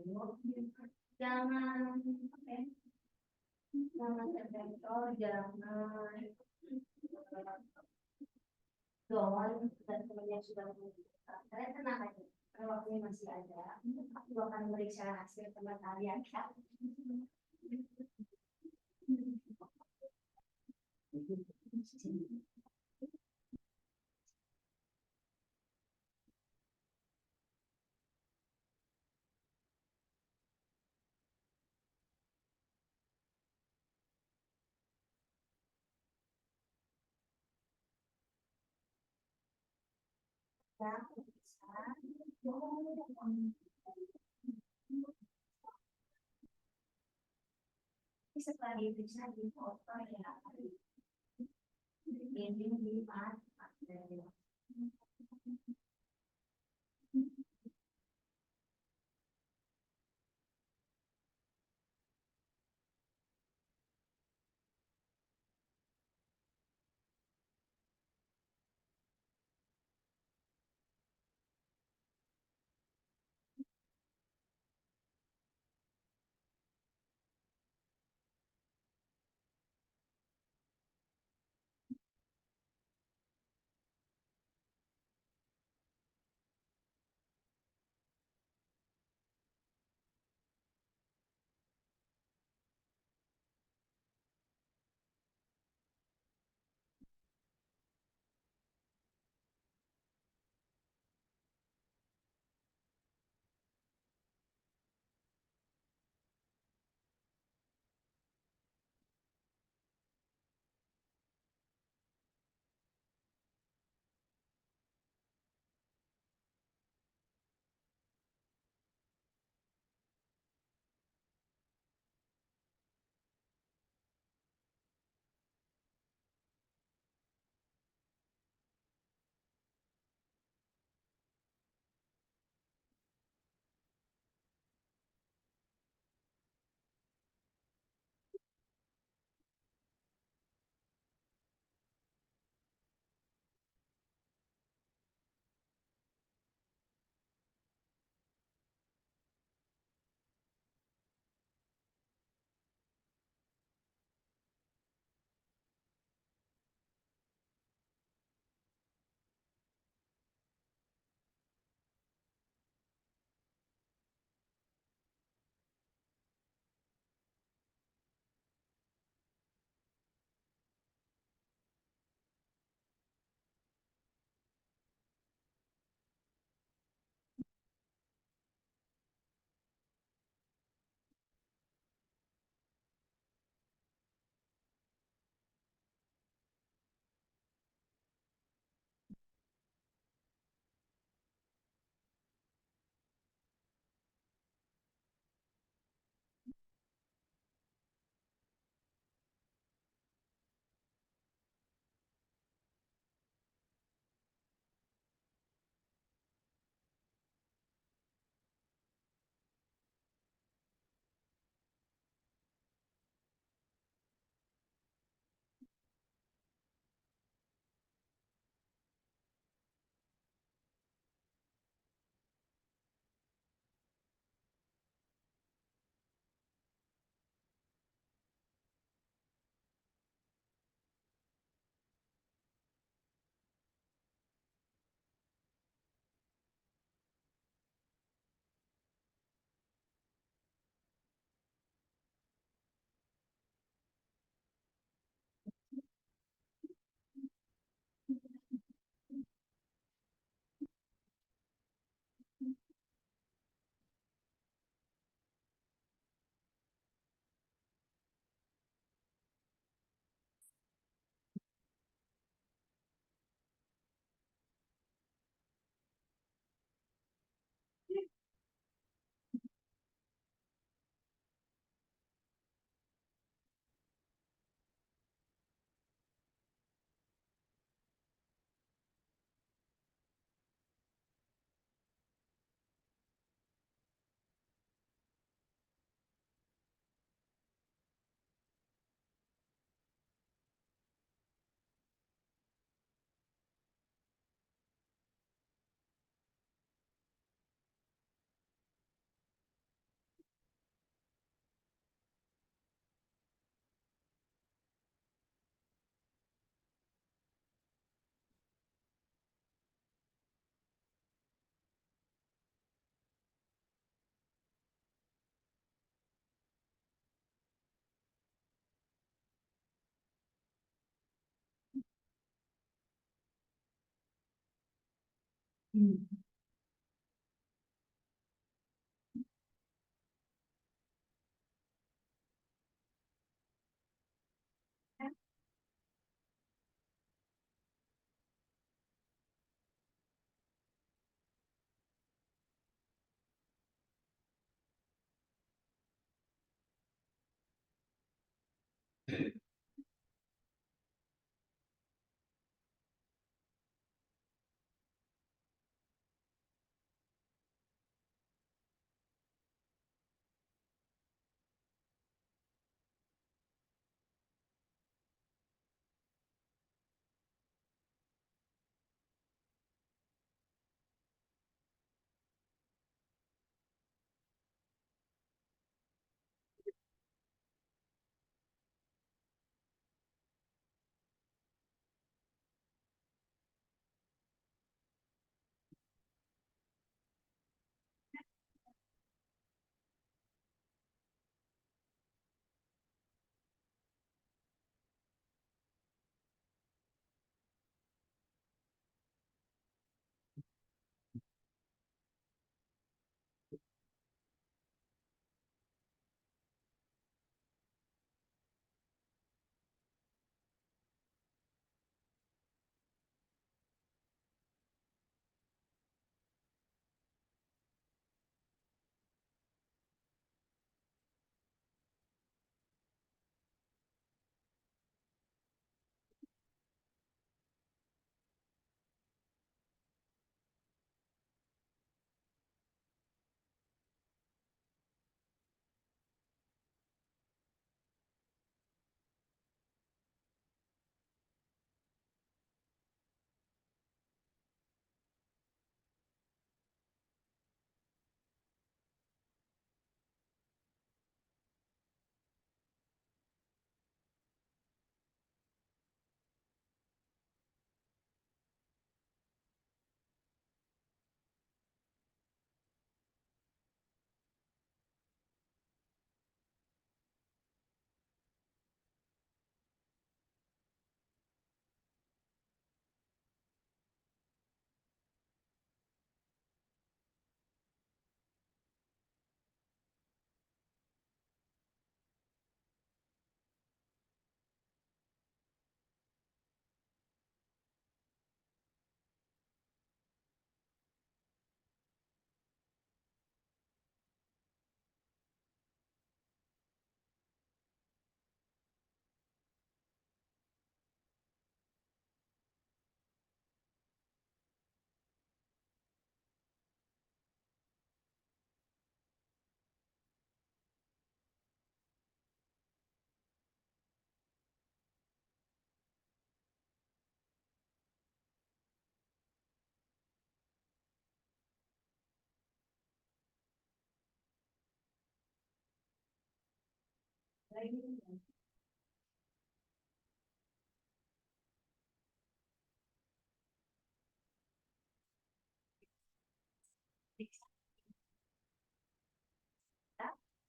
jangan apa ya, jangan terbentur, jangan down dan kemudian sudah menunjukkan. Kalian tenang aja, kalau waktunya masih ada, aku akan meriksa hasil teman kalian ya. Ya, bisa. Tapi setelah diperiksa di foto ya, ini di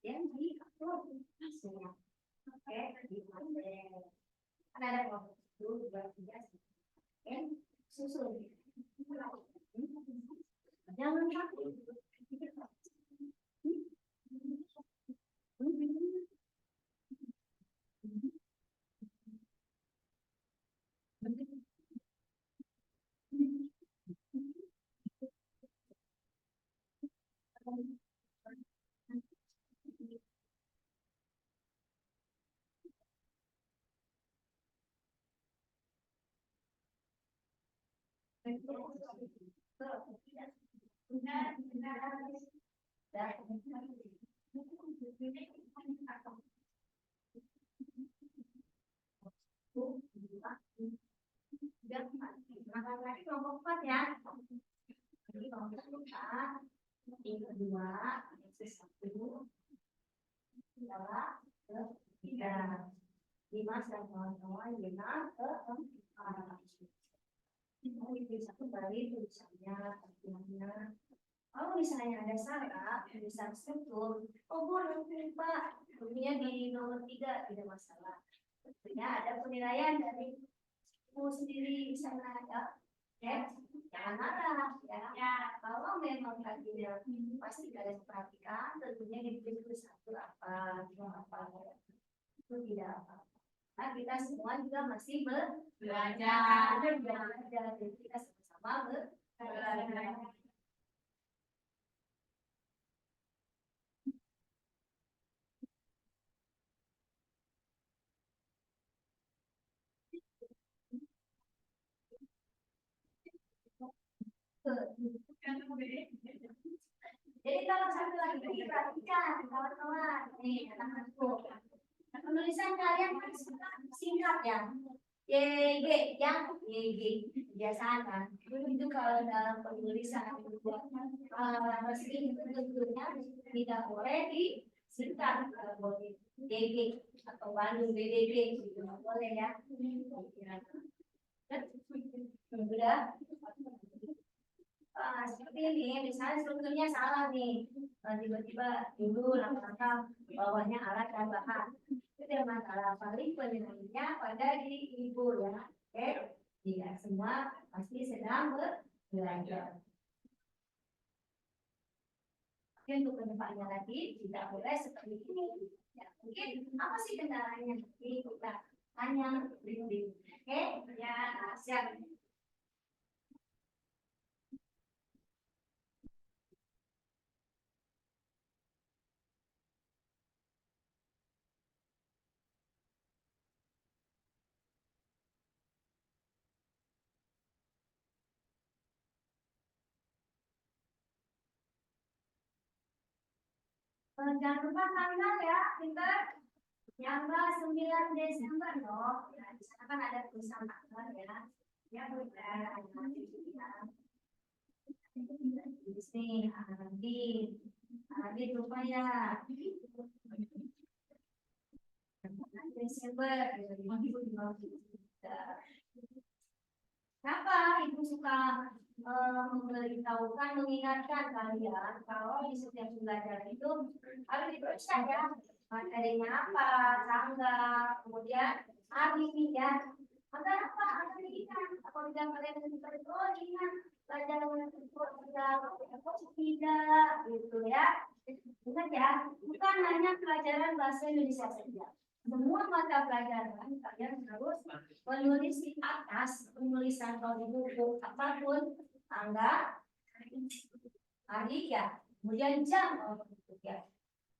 Yang di upload semua. Oke, kan ada kelompok itu 2, 3, yang susul. Jangan takut. Lagi kelompok 4 ya. Jadi kelompok 4, yang kedua, yang 1 adalah ke-3. 5 dan kawan-kawan dengan ke-4. Ini bisa kembali tulisannya, artinya. Kalau misalnya ada salah, tulisan struktur, oh boleh Pak, bunyinya di nomor 3 tidak masalah. Tentunya ada penilaian dari ibu sendiri di sana ya. jangan marah ya. Kalau memang tadinya pasti kalian perhatikan, tentunya itu satu apa, dua apa, itu tidak apa. Nah, kita semua juga masih belajar, jadi kita sama-sama belajar. Jadi kalau satu lagi perhatikan kawan-kawan, nih anak-anakku, penulisan kalian kan singkat ya. YG, yang YG kebiasaan kan. Itu kalau dalam penulisan meski itu tentunya tidak boleh disingkat, kalau boleh YG atau Bandung BDG gitu, nggak boleh ya. Udah. Seperti ini, misalnya strukturnya salah nih, tiba-tiba dulu langkah bawahnya alat dan bahan, itu tidak masalah, paling penilaiannya pada diri ibu ya. Oke, tidak semua pasti sedang belajar. Oke, untuk kedepannya lagi tidak boleh seperti ini ya. Mungkin apa sih kendalanya, nanti kita tanya bimbing. Oke ya, siap. Jangan lupa tanggal ya, pinter. Tanggal 9 Desember loh. Ya, di sana kan ada tulisan tanggal ya. Ya, udah. Di sini, Adi lupa ya. Desember 2023. Kenapa ibu suka memberitahukan, mengingatkan kalian kalau di setiap pembelajaran itu harus diperiksa ya materinya apa, tanggal, kemudian hari ya. Agar apa? Agar diingat. Apabila kalian seperti oh ingat pelajaran itu tidak positif gitu ya. Ingat ya, bukan hanya pelajaran bahasa Indonesia saja. Semua mata pelajaran kalian harus menulis di atas penulisan kalau di buku apapun tanggal, hari ya, kemudian jam ya.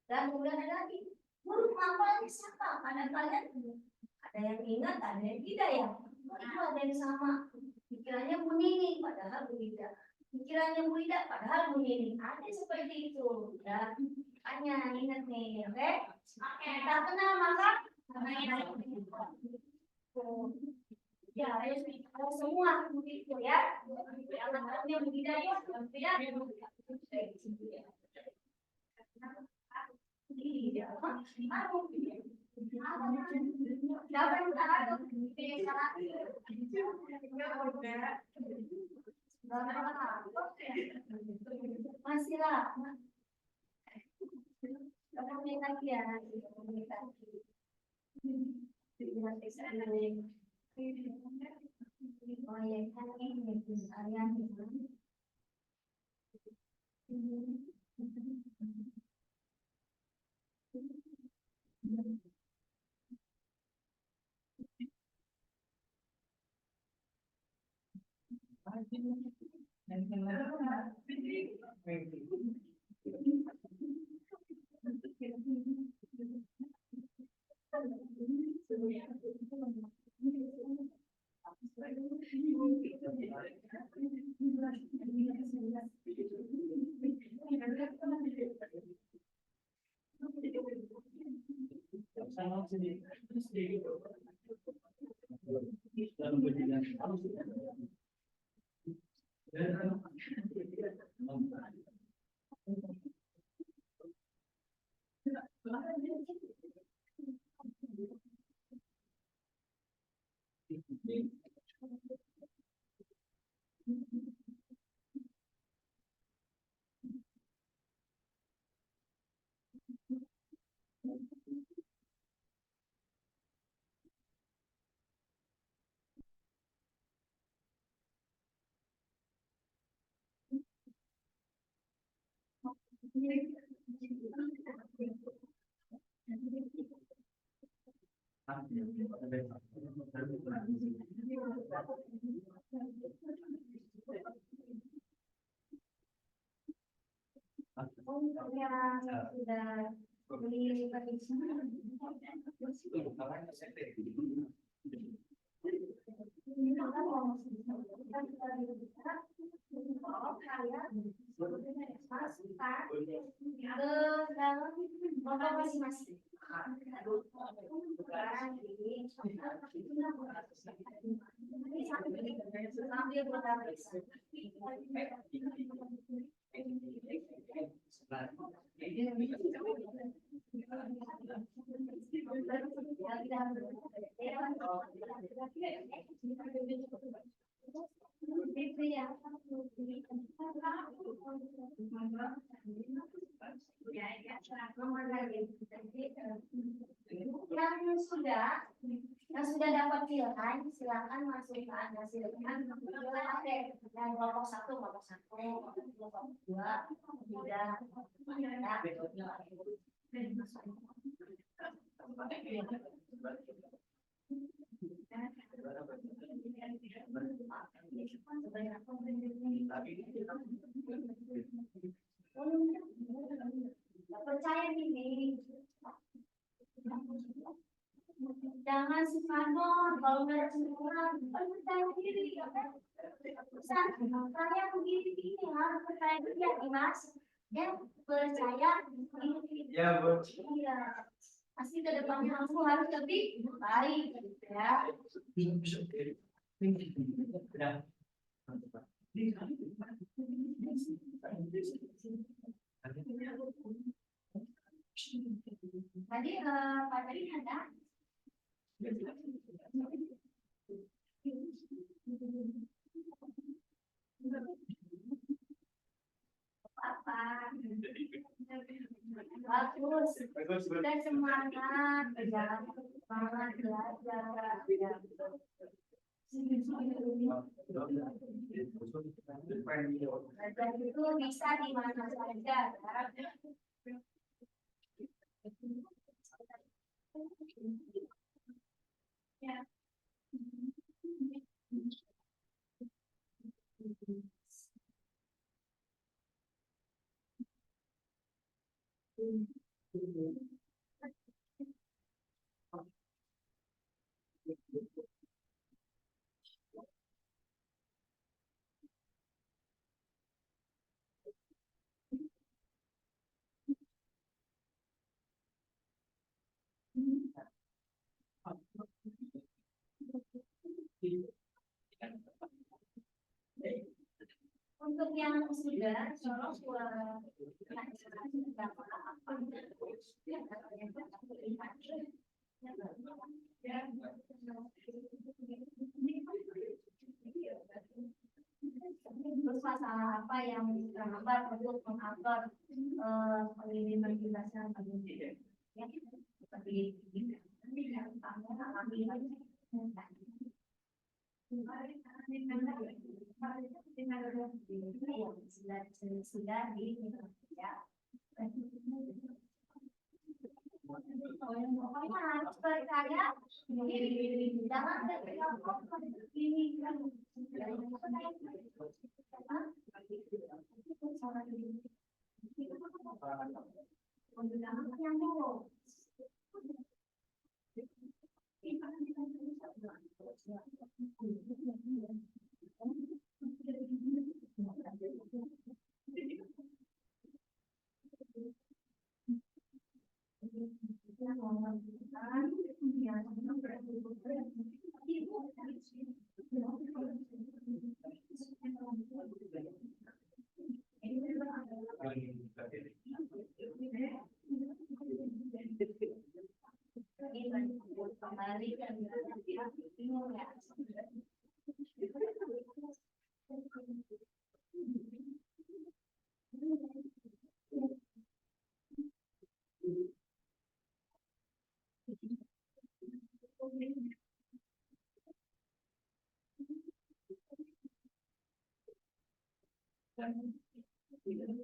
Dan kemudian ada lagi huruf hafalnya siapa? Ada kalian ada yang ingat, ada yang tidak ya. Itu ada yang sama. Pikirannya Bu Nini, padahal Bu Ida. Pikirannya Bu Ida, padahal Bu Nini. Ada seperti itu. Ya, hanya ingat nih, oke? Kita kenal maka ya harus semua begitu ya. Anak-anaknya Bu Ida ya, tidak. Masih lah. Komunikasi ya, komunikasi. Oh ya, kan ini kalian. Untuk yang sudah beli ke dalam kelompok masing-masing. Sambil berperiksa. Yang sudah dapat pilihan, silakan masukkan hasilnya. Dan kelompok satu, kelompok dua, tiga, percaya diri. Jangan suka kalau nggak orang percaya diri. Saya begini harus percaya diri ya Mas. Ya percaya diri. Ya, Bu. Iya. Pasti ke depannya aku harus lebih baik ya. Tadi Pak tadi ada apa? Bagus. Dan semangat belajar. Belajar itu bisa di mana saja. Ya. Untuk yang sudah terus masalah apa yang terhambat untuk mengupload pengiriman jelasan ya seperti ini yang sudah di ya. Pokoknya harus percaya jangan ini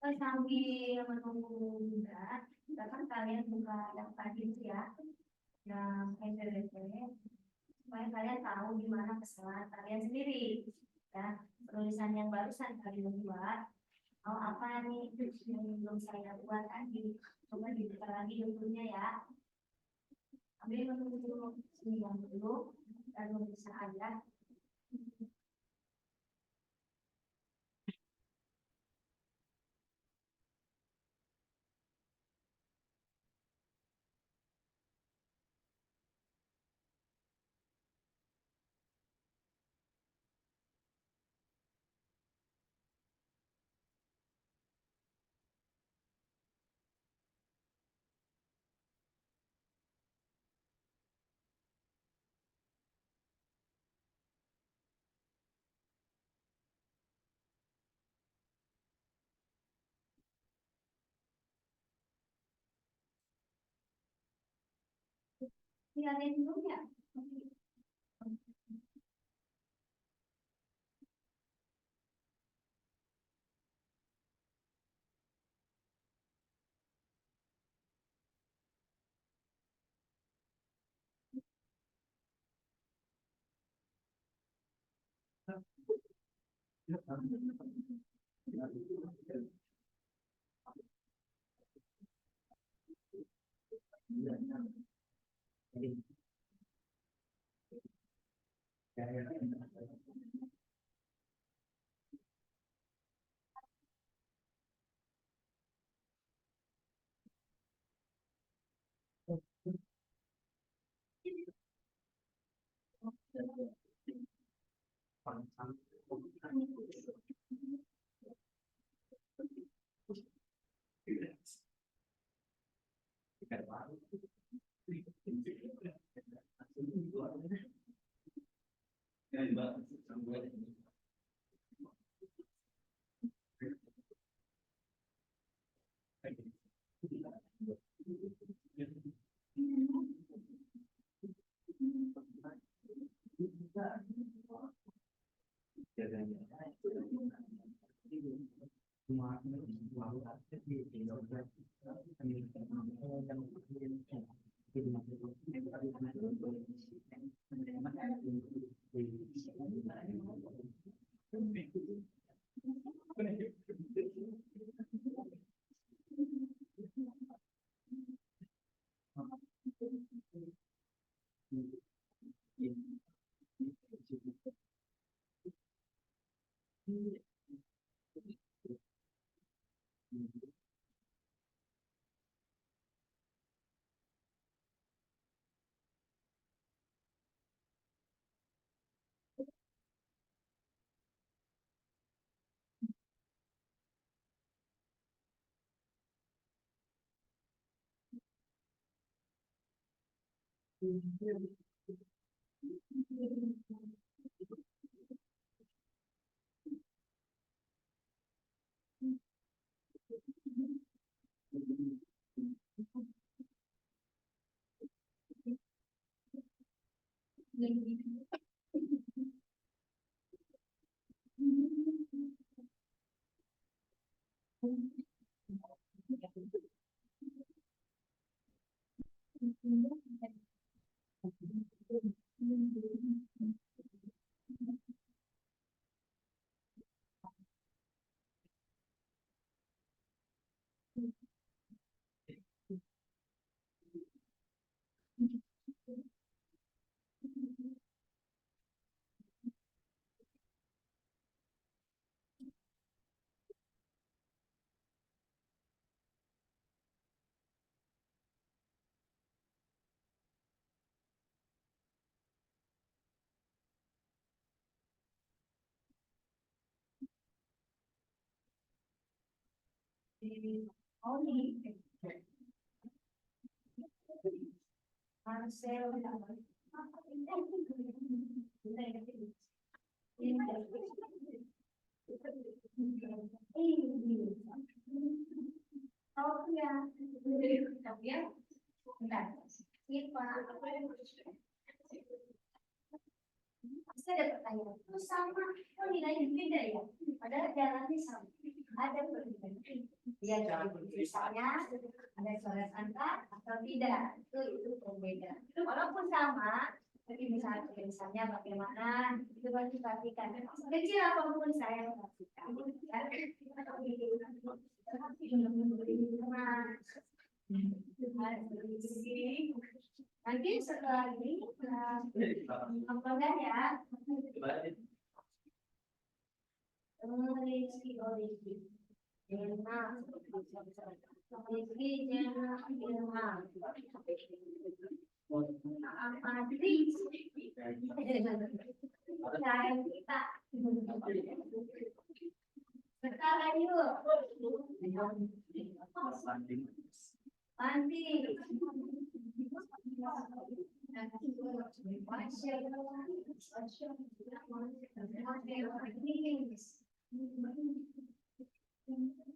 Sambil menunggu juga, silakan kalian buka daftar itu ya, yang PPWP, supaya kalian tahu di mana kesalahan kalian sendiri. Ya, tulisan yang barusan kalian buat, mau apa nih yang belum saya buat tadi, coba dibuka lagi dokumennya ya. Ambil menunggu seminggu dulu, lalu bisa aja. Lihatin dulu ya. Oh, nih. Marcel. Oh ya, ya, bentar. Saya ada pertanyaan. Itu sama, kok nilainya beda ya? Padahal jalannya sama. Ada perbedaan. Ya, misalnya ada coret angka atau tidak, itu berbeda. Walaupun sama, tapi misalnya bagaimana itu harus diperhatikan. Kecil apapun saya perhatikan. Nanti setelah ini ya. Sekarang yuk. Nanti.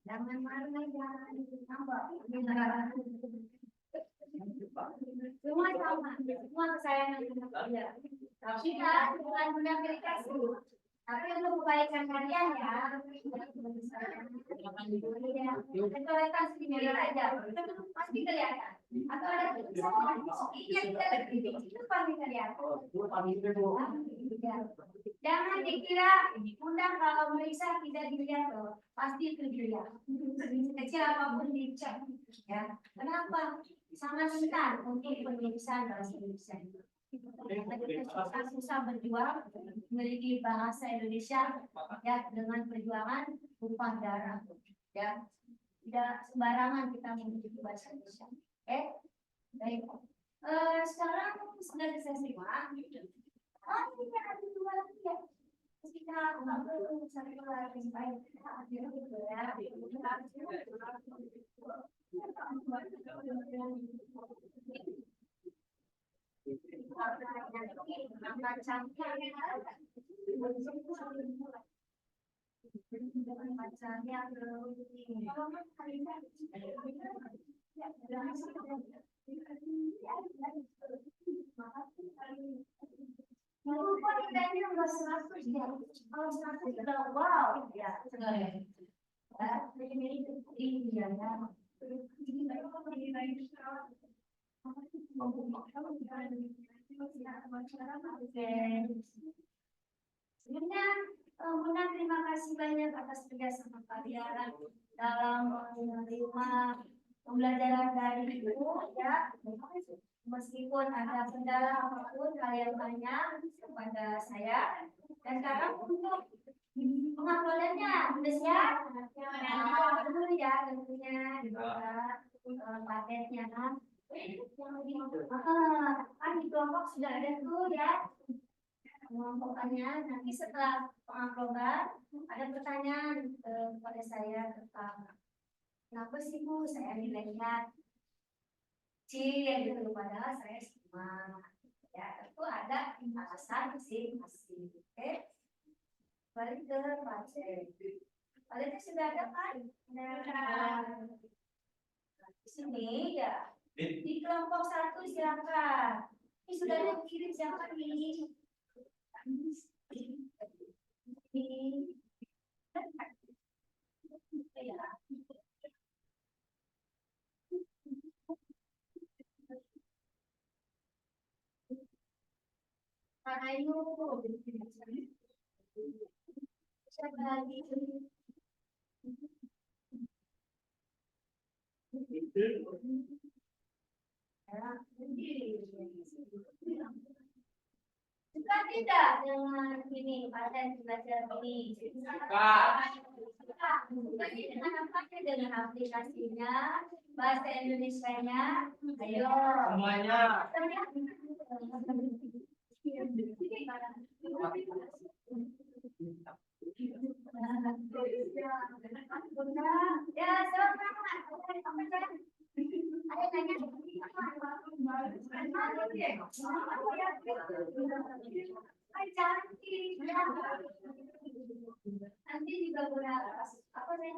Jangan marah, jangan tambah. Semua sama, semua kesayangan kita. Kita bukan mengaplikasi, tapi untuk kebaikan kalian ya. Kecoretan sedikit aja, pasti kelihatan. Atau ada sedikit itu pasti kelihatan. Jangan dikira undang kalau meriksa tidak dilihat loh, pasti itu dilihat. Kecil apapun dicek, ya. Kenapa? Sangat rentan untuk pemeriksaan bahasa Indonesia. Susah berjuang memiliki bahasa Indonesia ya dengan perjuangan tumpah darah ya, tidak sembarangan kita memiliki bahasa Indonesia. Baik. Sekarang sudah selesai semua. Oh ini ada dua lagi ya. Kita ngobrol satu lagi baik ya. Wow, ya, sebelumnya Bunda terima kasih banyak atas kerjasama kalian dalam menerima pembelajaran dari Ibu ya. Meskipun ada kendala apapun kalian tanya kepada saya. Dan sekarang untuk penguploadannya udah siap? Dulu ya tentunya dibuka paketnya kan. Kan di kelompok sudah ada tuh ya. Pokoknya nanti setelah penguploadan ada pertanyaan kepada saya tentang kenapa sih Bu saya nilainya C gitu, padahal saya semua ya tentu ada alasan masing-masing. Oke, balik ke paket. Paletnya sudah ada kan? Nah, di sini ya di kelompok 1 silakan. Ini sudah ada kirim siapa nih? Ayo, siapa lagi? Suka tidak dengan ini paten belajar ini? Suka dengan apa? Dengan aplikasinya, bahasa Indonesianya. Ayo. Semuanya. Ya, siapa? Nanti juga guna apa nih?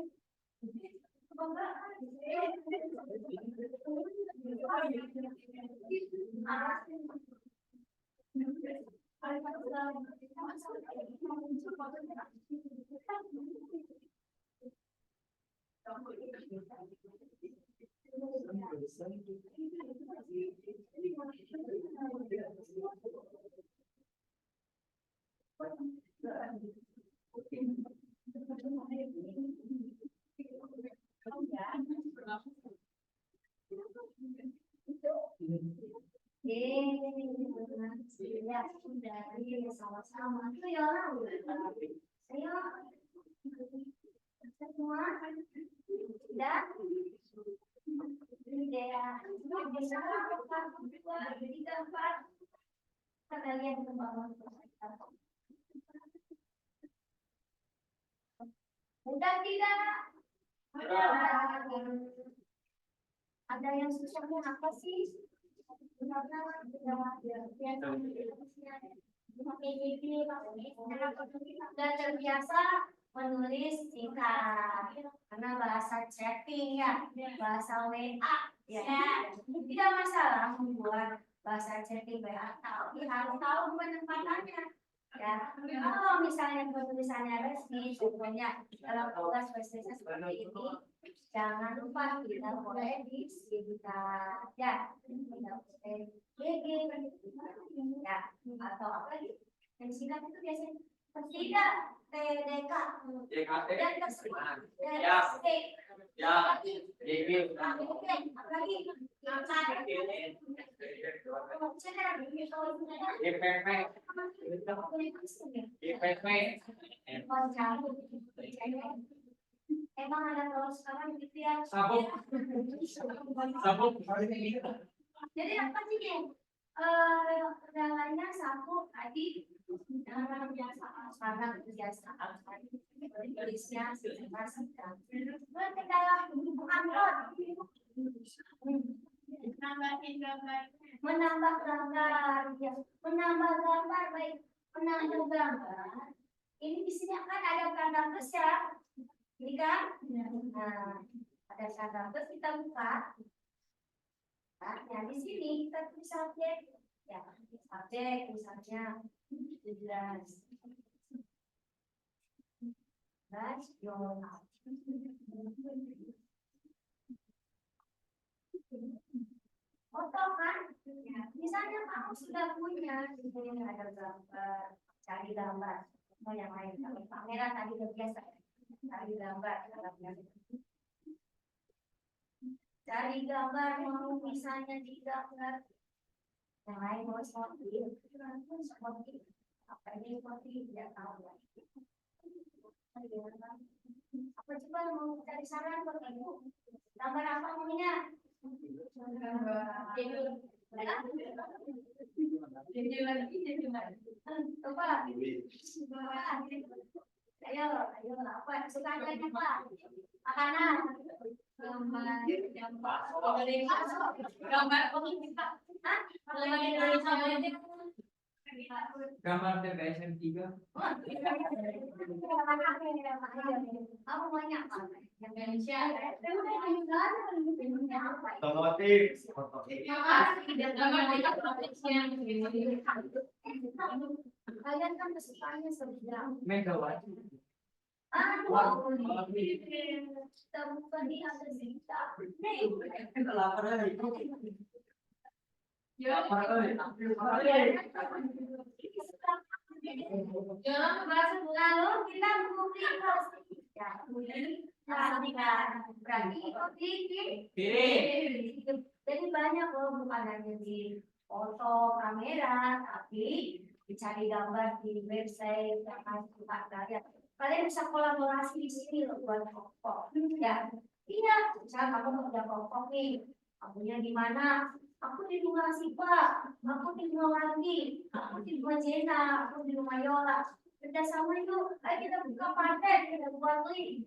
Ya, sudah, sama-sama. Itu ya orang. Ayo, semua. Dan ya, bisa tiga empat. Kalian kembali. Mudah tidak? Ada yang susahnya apa sih? Sudah terbiasa menulis singkat karena bahasa chatting ya, bahasa WA ya. Tidak masalah membuat bahasa chatting WA, tapi harus tahu penempatannya. Ya, kalau misalnya penulisannya resmi, contohnya dalam tugas presentasi seperti ini, jangan lupa kita boleh disingkat ya, tidak boleh GG ya, atau apa lagi yang singkat itu biasanya tidak TDK dan keseluruhan Ya, GG. apalagi IPP. IPP. Emang ada kalau sekarang gitu ya. Sabuk. Sabuk. Jadi apa sih yang perdagangannya sabuk tadi dengan kebiasaan sangat kebiasaan tulisnya masukkan ke dalam amplop menambah gambar ya menambah gambar baik menambah gambar ini di sini kan ada tanda plus ya ini kan nah ada tanda plus kita buka. Nah, di sini kita tulis subjek, ya subjek misalnya 17, nasional. Foto kan? Ya, misalnya kamu sudah punya, di sini ada gambar, cari gambar, mau yang lain, kalau kamera tadi udah biasa, cari gambar, cari gambar mau misalnya di gambar yang lain mau seperti apa ini seperti tidak tahu ya. Apa coba mau cari saran buat ibu gambar apa maunya coba ayo apa sukanya apa makanan gambar Gambar TPSM 3. Kamu banyak apa? Yang Indonesia. Otomotif. Kalian kan kesukaannya sedang. Megawati. Kita bukan di atas kita. Kita lapar lagi. Jangan bahasa lalu kita publik ya berarti kiri. Jadi banyak loh bukan hanya di foto kamera tapi dicari gambar di website yang suka kalian. Kalian bisa kolaborasi di sini loh buat pokok ya. Iya, misalnya kamu kerja pokok nih, kamunya di mana? Aku di rumah Sipa, aku di rumah Wandi, aku di rumah Jena, aku di rumah Yola. Kerjasama itu, ayo kita buka paten, kita buat link.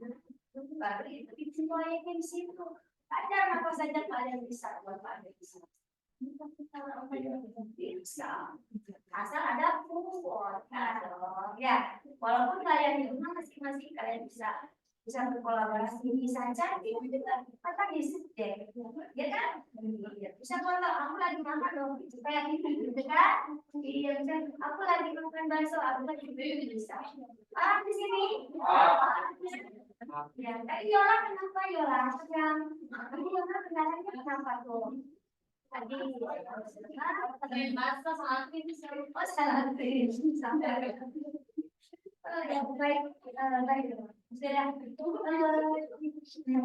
baru itu semuanya di situ. Ada apa saja kalian bisa buat kalian bisa. Bisa. Asal ada support. Ya, walaupun kalian di rumah masing-masing kalian bisa berkolaborasi saja itu juga kata bisnis deh ya kan bisa kalau aku lagi makan dong supaya gitu kan iya bisa aku lagi makan bakso aku lagi bisa di sini ya tadi Yola kenapa Yola yang Yola kendalanya kenapa tuh tadi bakso salah ini salah sampai ya baik baik sudah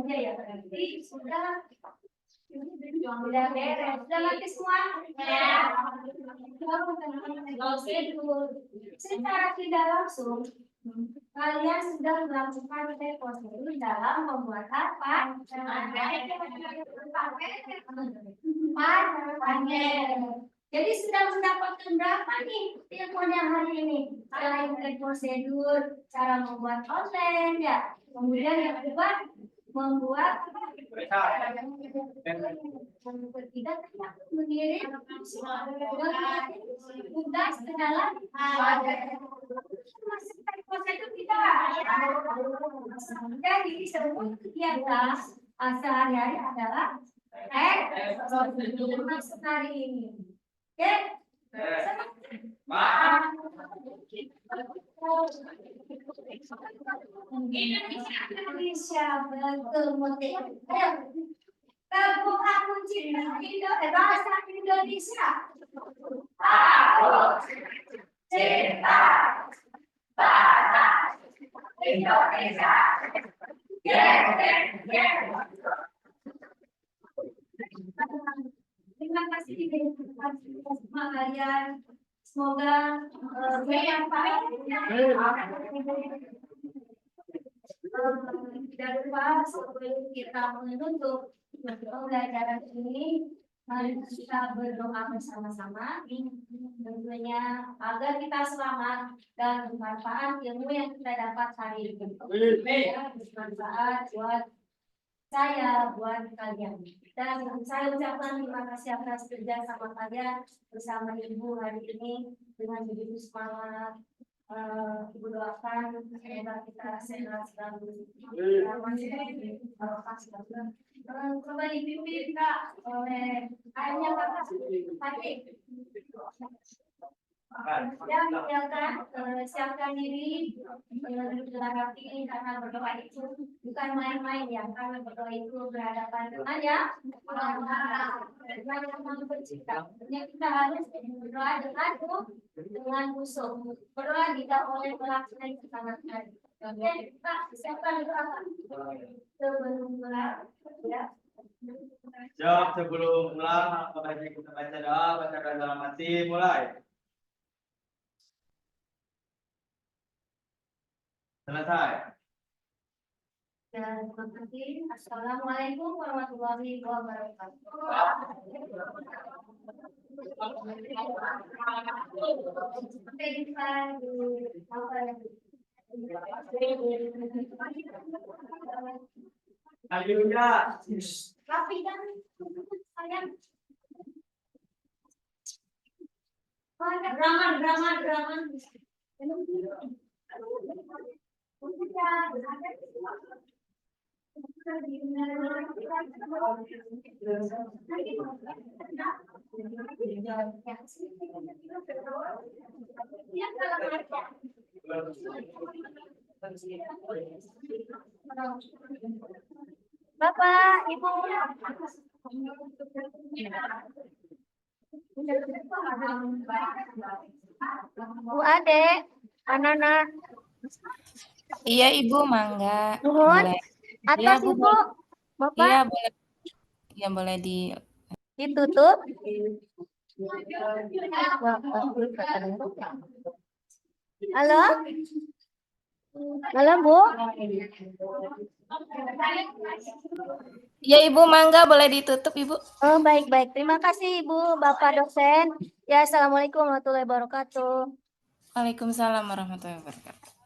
ya berarti sudah beres sudah mati semua secara tidak langsung kalian sudah melakukan prosedur dalam membuat apa? Jadi sudah mendapatkan berapa nih ilmunya hari ini? Cara prosedur, cara membuat konten, ya. Kemudian yang kedua membuat yang ketiga mengirim tugas ke dalam prosedur kita. Jadi semua kegiatan sehari-hari adalah masuk hari ini. Oke? Indonesia betul motif. Terbuka kunci bahasa Indonesia. Aku cinta bahasa Indonesia. Terima kasih semua kalian. Semoga bermanfaat. Tidak lupa sebelum kita menutup pembelajaran ini, mari kita berdoa bersama-sama. Tentunya agar kita selamat dan bermanfaat ilmu yang kita dapat hari ini. Bermanfaat buat saya, buat kalian. Dan saya ucapkan terima kasih atas kerja sama kalian bersama Ibu hari ini dengan begitu semangat. Ibu doakan semoga kita sehat selalu. Coba dipimpin Kak oleh ayahnya Kakak Fatih. Siapkan diri dengan hati karena berdoa itu bukan main-main ya, karena berdoa itu berhadapan dengan ya dengan yang Maha Pencipta. Kita harus berdoa dengan khusyuk. Berdoa tidak oleh melaksanakan kesanatan. Oke, Pak, siapkan doa sebelum mulai ya. Jawab sebelum ulang, kita baca doa, bacakan dalam hati, mulai. Selesai. Dan berhenti. Assalamualaikum warahmatullahi wabarakatuh. Sampai jumpa di Haleluya. Tapi kan sayang. Drama. Bapak, Ibu. Bu Ade, anak-anak. Iya Ibu, mangga. Nuhun. Boleh. Atas Iya, Bu. Ibu. Bapak. Iya, boleh. Iya, boleh Ditutup. Halo? Halo, Bu? Iya Ibu, mangga boleh ditutup Ibu. Oh, baik-baik. Terima kasih Ibu, Bapak dosen. Ya, Assalamualaikum warahmatullahi wabarakatuh. Waalaikumsalam warahmatullahi wabarakatuh.